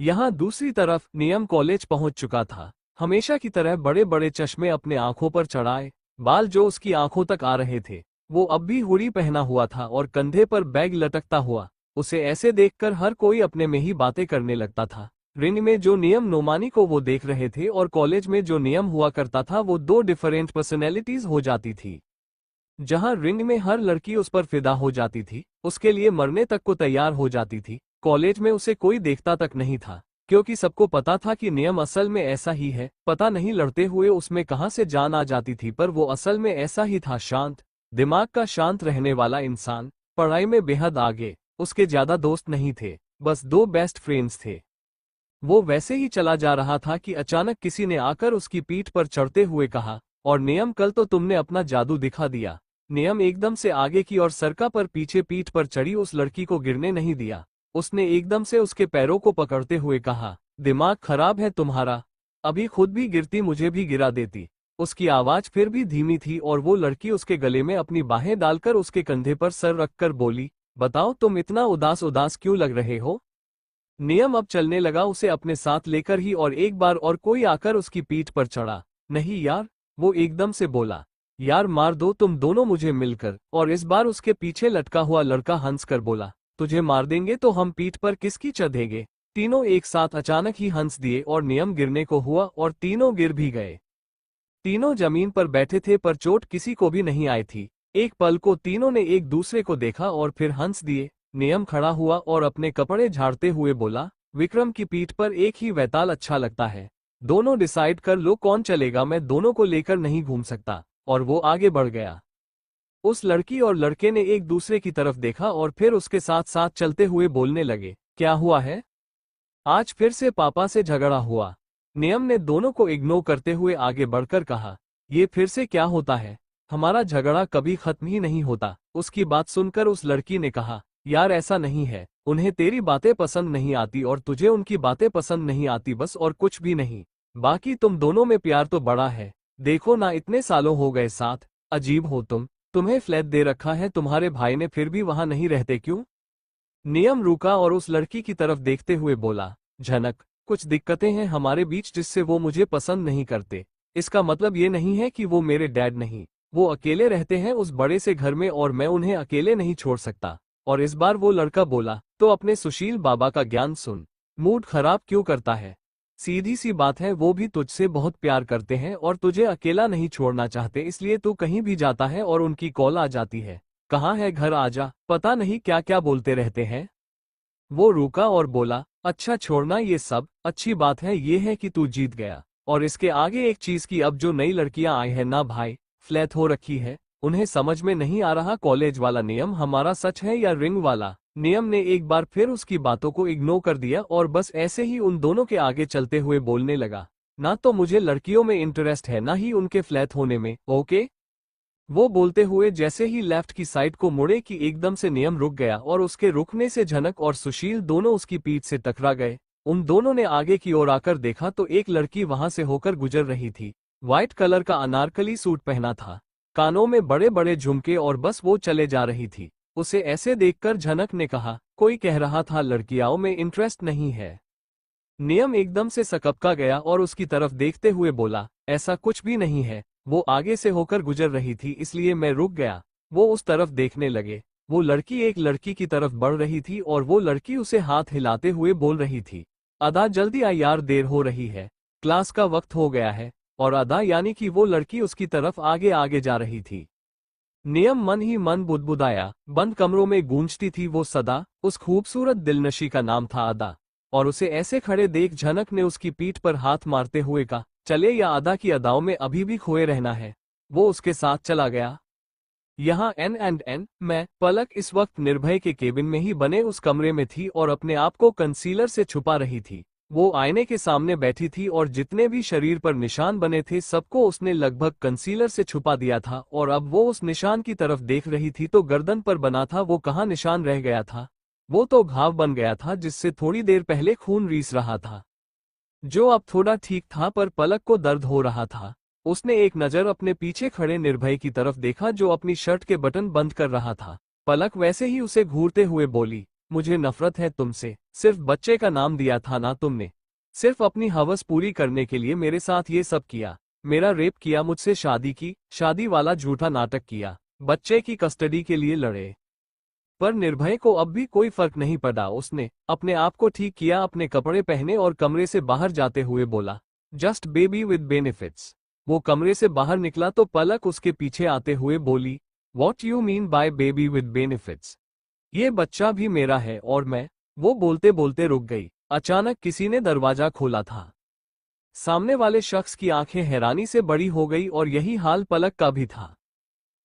यहाँ दूसरी तरफ नियम कॉलेज पहुंच चुका था। हमेशा की तरह बड़े बड़े चश्मे अपने आंखों पर चढ़ाए, बाल जो उसकी आंखों तक आ रहे थे। वो अब भी हुडी पहना हुआ था और कंधे पर बैग लटकता हुआ। उसे ऐसे देखकर हर कोई अपने में ही बातें करने लगता था। रिंग में जो नियम नोमानी को वो देख रहे थे और कॉलेज में जो नियम हुआ करता था वो 2 डिफरेंट पर्सनैलिटीज हो जाती थी। जहां रिंग में हर लड़की उस पर फिदा हो जाती थी, उसके लिए मरने तक को तैयार हो जाती थी। कॉलेज में उसे कोई देखता तक नहीं था, क्योंकि सबको पता था कि नियम असल में ऐसा ही है। पता नहीं लड़ते हुए उसमें कहां से जान आ जाती थी, पर वो असल में ऐसा ही था, शांत दिमाग का, शांत रहने वाला इंसान, पढ़ाई में बेहद आगे। उसके ज्यादा दोस्त नहीं थे, बस 2 बेस्ट फ्रेंड्स थे। वो वैसे ही चला जा रहा था कि अचानक किसी ने आकर उसकी पीठ पर चढ़ते हुए कहा, और नियम, कल तो तुमने अपना जादू दिखा दिया। नियम एकदम से आगे की ओर सरका, पर पीछे पीठ पर चढ़ी उस लड़की को गिरने नहीं दिया। उसने एकदम से उसके पैरों को पकड़ते हुए कहा, दिमाग खराब है तुम्हारा, अभी खुद भी गिरती मुझे भी गिरा देती। उसकी आवाज फिर भी धीमी थी और वो लड़की उसके गले में अपनी बाहें डालकर उसके कंधे पर सर रखकर बोली, बताओ तुम इतना उदास उदास क्यों लग रहे हो। नियम अब चलने लगा, उसे अपने साथ लेकर ही, और एक बार और कोई आकर उसकी पीठ पर चढ़ा। नहीं यार, वो एकदम से बोला, यार मार दो तुम दोनों मुझे मिलकर। और इस बार उसके पीछे लटका हुआ लड़का हंसकर बोला, तुझे मार देंगे तो हम पीठ पर किसकी चढ़ेंगे। तीनों एक साथ अचानक ही हंस दिए और नियम गिरने को हुआ और तीनों गिर भी गए। तीनों जमीन पर बैठे थे, पर चोट किसी को भी नहीं आई थी। एक पल को तीनों ने एक दूसरे को देखा और फिर हंस दिए। नियम खड़ा हुआ और अपने कपड़े झाड़ते हुए बोला, विक्रम की पीठ पर एक ही वैताल अच्छा लगता है। दोनों डिसाइड कर लो कौन चलेगा, मैं दोनों को लेकर नहीं घूम सकता। और वो आगे बढ़ गया। उस लड़की और लड़के ने एक दूसरे की तरफ देखा और फिर उसके साथ साथ चलते हुए बोलने लगे, क्या हुआ है? आज फिर से पापा से झगड़ा हुआ। नियम ने दोनों को इग्नोर करते हुए आगे बढ़कर कहा, ये फिर से क्या होता है? हमारा झगड़ा कभी खत्म ही नहीं होता। उसकी बात सुनकर उस लड़की ने कहा, यार ऐसा नहीं है, उन्हें तेरी बातें पसंद नहीं आती और तुझे उनकी बातें पसंद नहीं आती, बस और कुछ भी नहीं। बाकी तुम दोनों में प्यार तो बड़ा है। देखो ना, इतने सालों हो गए साथ। अजीब हो तुम, तुम्हें फ्लैट दे रखा है तुम्हारे भाई ने, फिर भी वहां नहीं रहते क्यों? नियम रुका और उस लड़की की तरफ देखते हुए बोला, झनक, कुछ दिक्कतें हैं हमारे बीच जिससे वो मुझे पसंद नहीं करते। इसका मतलब ये नहीं है कि वो मेरे डैड नहीं, वो अकेले रहते हैं उस बड़े से घर में और मैं उन्हें अकेले नहीं छोड़ सकता। और इस बार वो लड़का बोला, तो अपने सुशील बाबा का ज्ञान सुन, मूड खराब क्यों करता है? सीधी सी बात है, वो भी तुझसे बहुत प्यार करते हैं और तुझे अकेला नहीं छोड़ना चाहते, इसलिए तू कहीं भी जाता है और उनकी कॉल आ जाती है, कहाँ है घर आजा, पता नहीं क्या क्या बोलते रहते हैं। वो रुका और बोला, अच्छा छोड़ना ये सब, अच्छी बात है ये है कि तू जीत गया। और इसके आगे एक चीज की, अब जो नई लड़कियां आई है ना भाई, फ्लैट हो रखी है, उन्हें समझ में नहीं आ रहा कॉलेज वाला नियम हमारा सच है या रिंग वाला। नियम ने एक बार फिर उसकी बातों को इग्नोर कर दिया और बस ऐसे ही उन दोनों के आगे चलते हुए बोलने लगा, ना तो मुझे लड़कियों में इंटरेस्ट है ना ही उनके फ्लैट होने में, ओके। वो बोलते हुए जैसे ही लेफ्ट की साइड को मुड़े कि एकदम से नियम रुक गया और उसके रुकने से झनक और सुशील दोनों उसकी पीठ से टकरा गए। उन दोनों ने आगे की ओर आकर देखा तो एक लड़की वहां से होकर गुजर रही थी। व्हाइट कलर का अनारकली सूट पहना था, कानों में बड़े बड़े झुमके, और बस वो चले जा रही थी। उसे ऐसे देखकर झनक ने कहा, कोई कह रहा था लड़कियों में इंटरेस्ट नहीं है। नियम एकदम से सकपका गया और उसकी तरफ देखते हुए बोला, ऐसा कुछ भी नहीं है, वो आगे से होकर गुजर रही थी इसलिए मैं रुक गया। वो उस तरफ देखने लगे। वो लड़की एक लड़की की तरफ बढ़ रही थी और वो लड़की उसे हाथ हिलाते हुए बोल रही थी, अदा जल्दी आ यार, देर हो रही है, क्लास का वक्त हो गया है। और अदा यानी कि वो लड़की उसकी तरफ आगे आगे जा रही थी। नियम मन ही मन बुदबुदाया। बंद कमरों में गूंजती थी वो सदा, उस खूबसूरत दिलनशी का नाम था अदा। और उसे ऐसे खड़े देख झनक ने उसकी पीठ पर हाथ मारते हुए कहा, चले या अदा की अदाओं में अभी भी खोए रहना है। वो उसके साथ चला गया। यहाँ N&N मैं पलक इस वक्त निर्भय के केबिन में ही बने उस कमरे में थी और अपने आप को कंसीलर से छुपा रही थी। वो आईने के सामने बैठी थी और जितने भी शरीर पर निशान बने थे सबको उसने लगभग कंसीलर से छुपा दिया था। और अब वो उस निशान की तरफ देख रही थी तो गर्दन पर बना था वो कहाँ निशान रह गया था? वो तो घाव बन गया था जिससे थोड़ी देर पहले खून रीस रहा था, जो अब थोड़ा ठीक था, पर पलक को दर्द हो रहा था। उसने एक नज़र अपने पीछे खड़े निर्भय की तरफ देखा जो अपनी शर्ट के बटन बंद कर रहा था। पलक वैसे ही उसे घूरते हुए बोली, मुझे नफरत है तुमसे, सिर्फ बच्चे का नाम दिया था ना तुमने, सिर्फ अपनी हवस पूरी करने के लिए मेरे साथ ये सब किया, मेरा रेप किया, मुझसे शादी की, शादी वाला झूठा नाटक किया, बच्चे की कस्टडी के लिए लड़े। पर निर्भय को अब भी कोई फर्क नहीं पड़ा। उसने अपने आप को ठीक किया, अपने कपड़े पहने और कमरे से बाहर जाते हुए बोला, जस्ट बेबी विद बेनिफिट्स। वो कमरे से बाहर निकला तो पलक उसके पीछे आते हुए बोली, What you mean by baby with benefits? ये बच्चा भी मेरा है और मैं। वो बोलते बोलते रुक गई। अचानक किसी ने दरवाजा खोला था। सामने वाले शख्स की आंखें हैरानी से बड़ी हो गई और यही हाल पलक का भी था।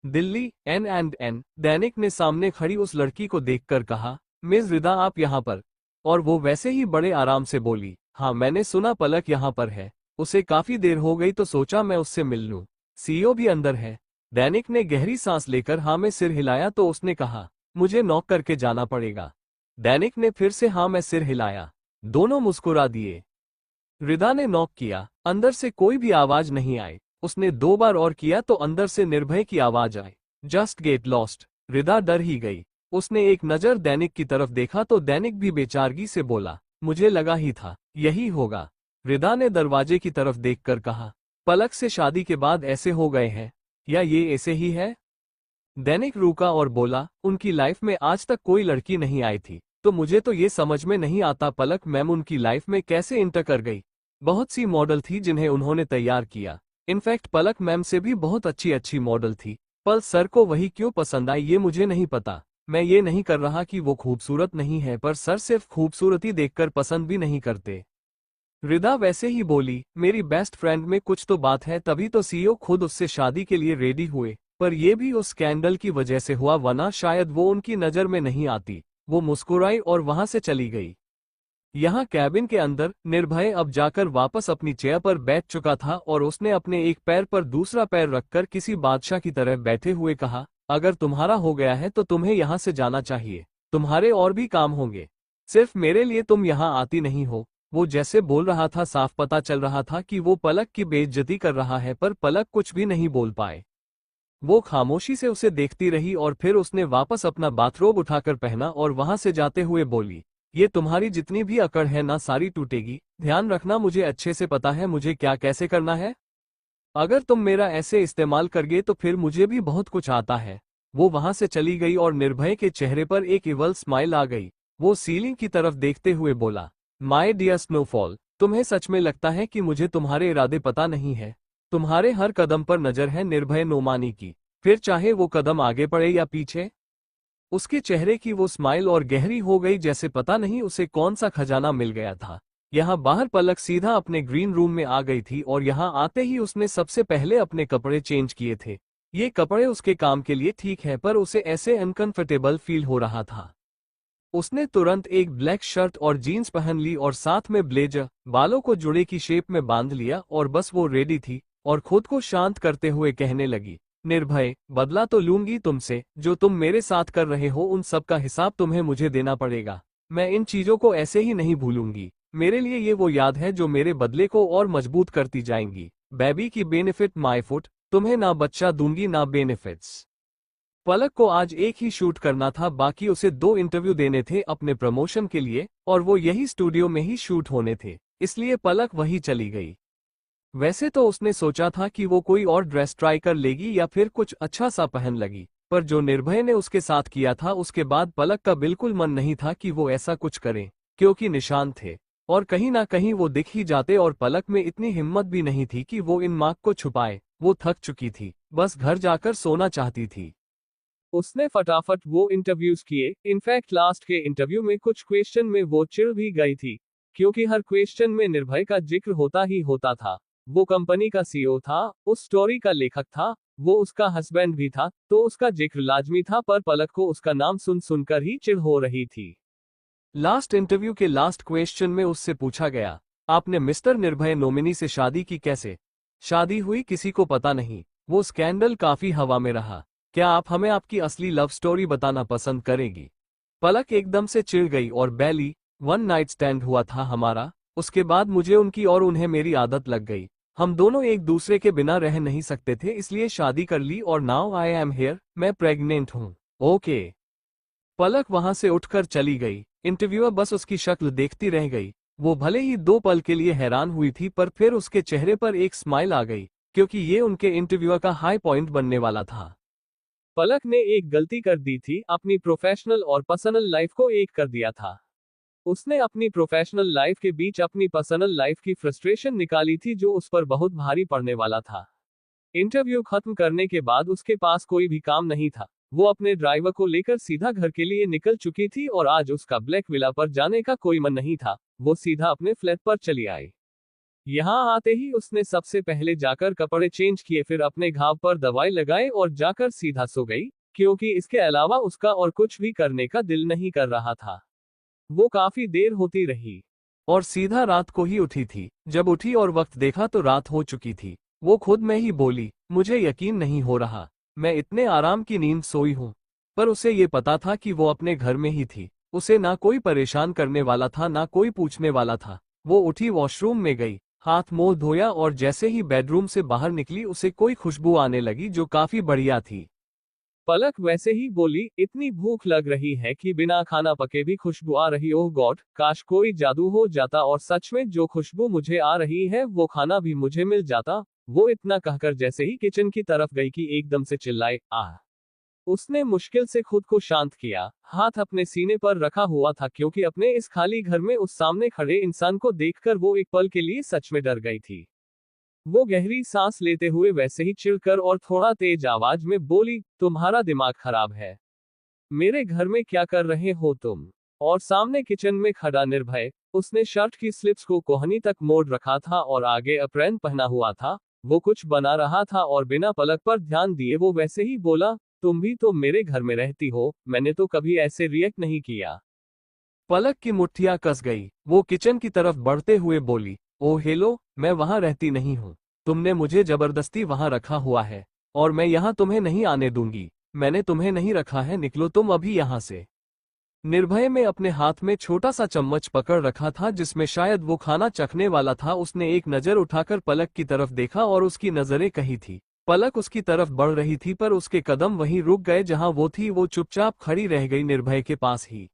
दिल्ली N&N दैनिक ने सामने खड़ी उस लड़की को देखकर कहा, मिस रिदा आप यहाँ पर? और वो वैसे ही बड़े आराम से बोली, हाँ मैंने सुना पलक यहाँ पर है, उसे काफी देर हो गई तो सोचा मैं उससे मिल लूं। सीईओ भी अंदर है। दैनिक ने गहरी सांस लेकर हाँ में सिर हिलाया तो उसने कहा, मुझे नॉक करके जाना पड़ेगा। दैनिक ने फिर से हाँ में सिर हिलाया। दोनों मुस्कुरा दिए। रिदा ने नॉक किया। अंदर से कोई भी आवाज नहीं आई। उसने 2 बार और किया तो अंदर से निर्भय की आवाज आई, जस्ट गेट लॉस्ट। रिदा डर ही गई। उसने एक नजर दैनिक की तरफ देखा तो दैनिक भी बेचारगी से बोला, मुझे लगा ही था यही होगा। रिदा ने दरवाजे की तरफ देखकर कहा, पलक से शादी के बाद ऐसे हो गए हैं या ये ऐसे ही है? दैनिक रुका और बोला, उनकी लाइफ में आज तक कोई लड़की नहीं आई थी तो मुझे तो ये समझ में नहीं आता पलक मैम उनकी लाइफ में कैसे इंटर कर गई। बहुत सी मॉडल थी जिन्हें उन्होंने तैयार किया। इनफैक्ट पलक मैम से भी बहुत अच्छी अच्छी मॉडल थी, पर सर को वही क्यों पसंद आई ये मुझे नहीं पता। मैं ये नहीं कर रहा कि वो खूबसूरत नहीं है, पर सर सिर्फ खूबसूरती देखकर पसंद भी नहीं करते। रिदा वैसे ही बोली, मेरी बेस्ट फ्रेंड में कुछ तो बात है तभी तो सीईओ खुद उससे शादी के लिए रेडी हुए, पर यह भी उस स्कैंडल की वजह से हुआ वरना शायद वो उनकी नजर में नहीं आती। वो मुस्कुराई और वहां से चली गई। यहाँ कैबिन के अंदर निर्भय अब जाकर वापस अपनी चेयर पर बैठ चुका था और उसने अपने एक पैर पर दूसरा पैर रखकर किसी बादशाह की तरह बैठे हुए कहा, अगर तुम्हारा हो गया है तो तुम्हें यहाँ से जाना चाहिए। तुम्हारे और भी काम होंगे, सिर्फ मेरे लिए तुम यहाँ आती नहीं हो। वो जैसे बोल रहा था साफ पता चल रहा था कि वो पलक की बेइज्जती कर रहा है, पर पलक कुछ भी नहीं बोल पाए। वो खामोशी से उसे देखती रही और फिर उसने वापस अपना बाथरोब उठाकर पहना और वहां से जाते हुए बोली, ये तुम्हारी जितनी भी अकड़ है ना सारी टूटेगी। ध्यान रखना मुझे अच्छे से पता है मुझे क्या कैसे करना है। अगर तुम मेरा ऐसे इस्तेमाल करगे तो फिर मुझे भी बहुत कुछ आता है। वो वहां से चली गई और निर्भय के चेहरे पर एक इवल स्माइल आ गई। वो सीलिंग की तरफ देखते हुए बोला, माय डियर स्नोफॉल, तुम्हें सच में लगता है कि मुझे तुम्हारे इरादे पता नहीं है? तुम्हारे हर कदम पर नजर है निर्भय नोमानी की, फिर चाहे वो कदम आगे पड़े या पीछे। उसके चेहरे की वो स्माइल और गहरी हो गई जैसे पता नहीं उसे कौन सा खजाना मिल गया था। यहाँ बाहर पलक सीधा अपने ग्रीन रूम में आ गई थी और यहाँ आते ही उसने सबसे पहले अपने कपड़े चेंज किए थे। ये कपड़े उसके काम के लिए ठीक है, पर उसे ऐसे अनकंफर्टेबल फील हो रहा था। उसने तुरंत एक ब्लैक शर्ट और जीन्स पहन ली और साथ में ब्लेजर, बालों को जुड़े की शेप में बांध लिया और बस वो रेडी थी और खुद को शांत करते हुए कहने लगी, निर्भय, बदला तो लूंगी तुमसे, जो तुम मेरे साथ कर रहे हो उन सब का हिसाब तुम्हें मुझे देना पड़ेगा। मैं इन चीजों को ऐसे ही नहीं भूलूंगी। मेरे लिए ये वो याद है जो मेरे बदले को और मजबूत करती जाएंगी। बेबी की बेनिफिट माय फुट, तुम्हें ना बच्चा दूंगी ना बेनिफिट्स। पलक को आज एक ही शूट करना था, बाकी उसे 2 इंटरव्यू देने थे अपने प्रमोशन के लिए और वो यही स्टूडियो में ही शूट होने थे, इसलिए पलक वही चली गई। वैसे तो उसने सोचा था कि वो कोई और ड्रेस ट्राई कर लेगी या फिर कुछ अच्छा सा पहन लगी, पर जो निर्भय ने उसके साथ किया था उसके बाद पलक का बिल्कुल मन नहीं था कि वो ऐसा कुछ करे, क्योंकि निशान थे और कहीं ना कहीं वो दिख ही जाते और पलक में इतनी हिम्मत भी नहीं थी कि वो इन मार्क को छुपाए। वो थक चुकी थी, बस घर जाकर सोना चाहती थी। उसने फटाफट वो इंटरव्यूज किए। इनफैक्ट लास्ट के इंटरव्यू में कुछ क्वेश्चन में वो चिढ़ भी गई थी, क्योंकि हर क्वेश्चन में निर्भय का जिक्र होता ही होता था। वो कंपनी का सीईओ था, उस स्टोरी का लेखक था, वो उसका हस्बैंड भी था, तो उसका जिक्र लाजमी था, पर पलक को उसका नाम सुन सुनकर ही चिढ़ हो रही थी। लास्ट इंटरव्यू के लास्ट क्वेश्चन में उससे पूछा गया, आपने मिस्टर निर्भय नोमिनी से शादी की? कैसे शादी हुई किसी को पता नहीं। वो स्कैंडल काफी हवा में रहा। क्या आप हमें आपकी असली लव स्टोरी बताना पसंद करेगी? पलक एकदम से चिढ़ गई और बैली, 1 नाइट स्टैंड हुआ था हमारा, उसके बाद मुझे उनकी और उन्हें मेरी आदत लग गई। हम दोनों एक दूसरे के बिना रह नहीं सकते थे, इसलिए शादी कर ली और नाउ आई एम हियर, मैं प्रेग्नेंट हूँ। ओके। पलक वहां से उठकर चली गई। इंटरव्यूअर बस उसकी शक्ल देखती रह गई। वो भले ही 2 पल के लिए हैरान हुई थी, पर फिर उसके चेहरे पर एक स्माइल आ गई, क्योंकि ये उनके इंटरव्यूअर का हाई पॉइंट बनने वाला था। पलक ने एक गलती कर दी थी, अपनी प्रोफेशनल और पर्सनल लाइफ को एक कर दिया था। उसने अपनी प्रोफेशनल लाइफ के बीच अपनी पर्सनल लाइफ की फ्रस्ट्रेशन निकाली थी, जो उस पर बहुत भारी पड़ने वाला था। इंटरव्यू खत्म करने के बाद उसके पास कोई भी काम नहीं था। वो अपने ड्राइवर को लेकर सीधा घर के लिए निकल चुकी थी और आज उसका ब्लैक विला पर जाने का कोई मन नहीं था। वो सीधा अपने फ्लैट पर चली आई। यहाँ आते ही उसने सबसे पहले जाकर कपड़े चेंज किए, फिर अपने घाव पर दवाई लगाए और जाकर सीधा सो गई, क्योंकि इसके अलावा उसका और कुछ भी करने का दिल नहीं कर रहा था। वो काफी देर होती रही और सीधा रात को ही उठी थी। जब उठी और वक्त देखा तो रात हो चुकी थी। वो खुद में ही बोली, मुझे यकीन नहीं हो रहा, मैं इतने आराम की नींद सोई हूँ। पर उसे ये पता था कि वो अपने घर में ही थी। उसे ना कोई परेशान करने वाला था, ना कोई पूछने वाला था। वो उठी, वॉशरूम में गई, हाथ मुंह धोया और जैसे ही बेडरूम से बाहर निकली उसे कोई खुशबू आने लगी जो काफी बढ़िया थी। पलक वैसे ही बोली, इतनी भूख लग रही है कि बिना खाना पके भी खुशबू आ रही। ओह गॉड, काश कोई जादू हो जाता और सच में जो खुशबू मुझे आ रही है वो खाना भी मुझे मिल जाता। वो इतना कहकर जैसे ही किचन की तरफ गई कि एकदम से चिल्लाए, आह। उसने मुश्किल से खुद को शांत किया, हाथ अपने सीने पर रखा हुआ था, क्योंकि अपने इस खाली घर में उस सामने खड़े इंसान को देखकर वो एक पल के लिए सच में डर गई थी। वो गहरी सांस लेते हुए वैसे ही चिढ़कर और थोड़ा तेज आवाज में बोली, तुम्हारा दिमाग खराब है, मेरे घर में क्या कर रहे हो तुम? और सामने किचन में खड़ा निर्भय, उसने शर्ट की स्लिप्स को कोहनी तक मोड़ रखा था और आगे अप्रैन पहना हुआ था। वो कुछ बना रहा था और बिना पलक पर ध्यान दिए वो वैसे ही बोला, तुम भी तो मेरे घर में रहती हो, मैंने तो कभी ऐसे रिएक्ट नहीं किया। पलक की मुट्ठियां कस गई। वो किचन की तरफ बढ़ते हुए बोली, ओह हेलो, मैं वहां रहती नहीं हूँ। तुमने मुझे जबरदस्ती वहां रखा हुआ है और मैं यहाँ तुम्हें नहीं आने दूंगी। मैंने तुम्हें नहीं रखा है, निकलो तुम अभी यहाँ से। निर्भय में अपने हाथ में छोटा सा चम्मच पकड़ रखा था जिसमें शायद वो खाना चखने वाला था। उसने एक नजर उठाकर पलक की तरफ देखा और उसकी नजरें कहीं थी। पलक उसकी तरफ बढ़ रही थी पर उसके कदम वहीं रुक गए जहां वो थी। वो चुपचाप खड़ी रह गई निर्भय के पास ही।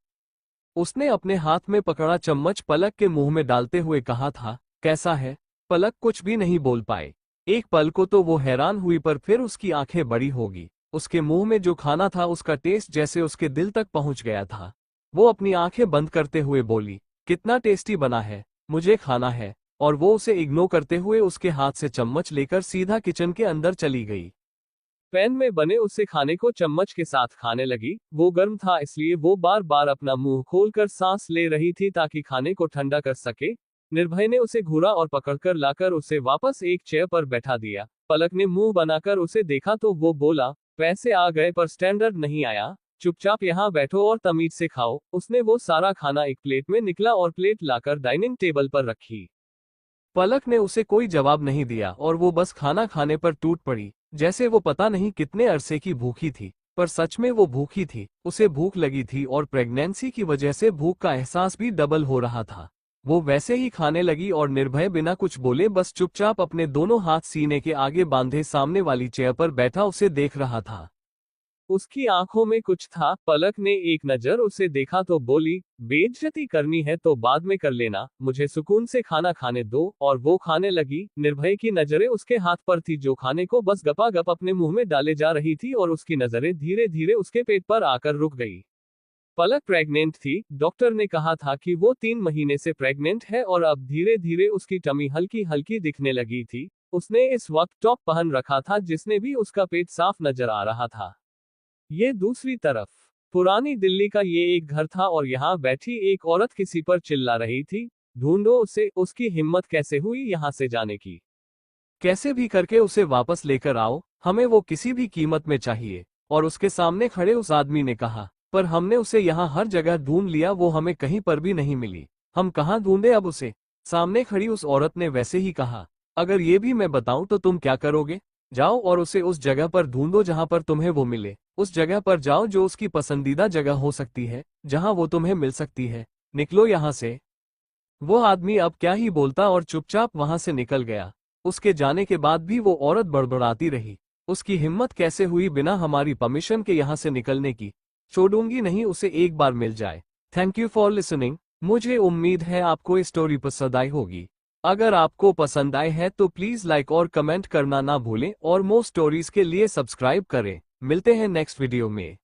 उसने अपने हाथ में पकड़ा चम्मच पलक के मुंह में डालते हुए कहा था, कैसा है? पलक कुछ भी नहीं बोल पाए। एक पल को तो वो हैरान हुई पर फिर उसकी आंखें बड़ी होगी। उसके मुंह में जो खाना था उसका टेस्ट जैसे उसके दिल तक पहुंच गया था। वो अपनी आंखें बंद करते हुए बोली, कितना टेस्टी बना है, मुझे खाना है। और वो उसे इग्नोर करते हुए उसके हाथ से चम्मच लेकर सीधा किचन के अंदर चली गई। पैन में बने उसे खाने को चम्मच के साथ खाने लगी। वो गर्म था इसलिए वो बार बार अपना मुंह खोलकर सांस ले रही थी ताकि खाने को ठंडा कर सके। निर्भय ने उसे घूरा और पकड़कर लाकर उसे वापस एक चेयर पर बैठा दिया। पलक ने मुंह बनाकर उसे देखा तो वो बोला, पैसे आ गए पर स्टैंडर्ड नहीं आया, चुपचाप यहाँ बैठो और तमीज से खाओ। उसने वो सारा खाना एक प्लेट में निकला और प्लेट लाकर डाइनिंग टेबल पर रखी। पलक ने उसे कोई जवाब नहीं दिया और वो बस खाना खाने पर टूट पड़ी, जैसे वो पता नहीं कितने अरसे की भूखी थी। पर सच में वो भूखी थी, उसे भूख लगी थी और प्रेगनेंसी की वजह से भूख का एहसास भी डबल हो रहा था। वो वैसे ही खाने लगी और निर्भय बिना कुछ बोले बस चुपचाप अपने दोनों हाथ सीने के आगे बांधे सामने वाली चेयर पर बैठा उसे देख रहा था। उसकी आंखों में कुछ था। पलक ने एक नजर उसे देखा तो बोली, बेइज्जती करनी है तो बाद में कर लेना, मुझे सुकून से खाना खाने दो। और वो खाने लगी। निर्भय की नजरें उसके हाथ पर थी जो खाने को बस गपागप अपने मुंह में डाले जा रही थी और उसकी नजरें धीरे धीरे उसके पेट पर आकर रुक गई। पलक प्रेग्नेंट थी। डॉक्टर ने कहा था कि वो 3 महीने से प्रेग्नेंट है और अब धीरे धीरे उसकी टमी हल्की हल्की दिखने लगी थी। उसने इस वक्त टॉप पहन रखा था जिसने भी उसका पेट साफ नजर आ रहा था। ये दूसरी तरफ पुरानी दिल्ली का ये एक घर था और यहाँ बैठी एक औरत किसी पर चिल्ला रही थी, ढूंढो उसे, उसकी हिम्मत कैसे हुई यहाँ से जाने की? कैसे भी करके उसे वापस लेकर आओ, हमें वो किसी भी कीमत में चाहिए। और उसके सामने खड़े उस आदमी ने कहा, पर हमने उसे यहाँ हर जगह ढूंढ लिया, वो हमें कहीं पर भी नहीं मिली, हम कहाँ ढूंढे अब उसे? सामने खड़ी उस औरत ने वैसे ही कहा, अगर ये भी मैं बताऊं तो तुम क्या करोगे? जाओ और उसे उस जगह पर ढूंढो जहां पर तुम्हें वो मिले। उस जगह पर जाओ जो उसकी पसंदीदा जगह हो सकती है, जहां वो तुम्हें मिल सकती है। निकलो यहाँ से। वो आदमी अब क्या ही बोलता और चुपचाप वहां से निकल गया। उसके जाने के बाद भी वो औरत बड़बड़ाती रही, उसकी हिम्मत कैसे हुई बिना हमारी परमिशन के यहाँ से निकलने की? छोड़ूंगी नहीं उसे एक बार मिल जाए। Thank you for listening. मुझे उम्मीद है आपको ये स्टोरी पसंद आई होगी। अगर आपको पसंद आए है तो प्लीज लाइक और कमेंट करना ना भूलें और मोर स्टोरीज के लिए सब्सक्राइब करें। मिलते हैं नेक्स्ट वीडियो में।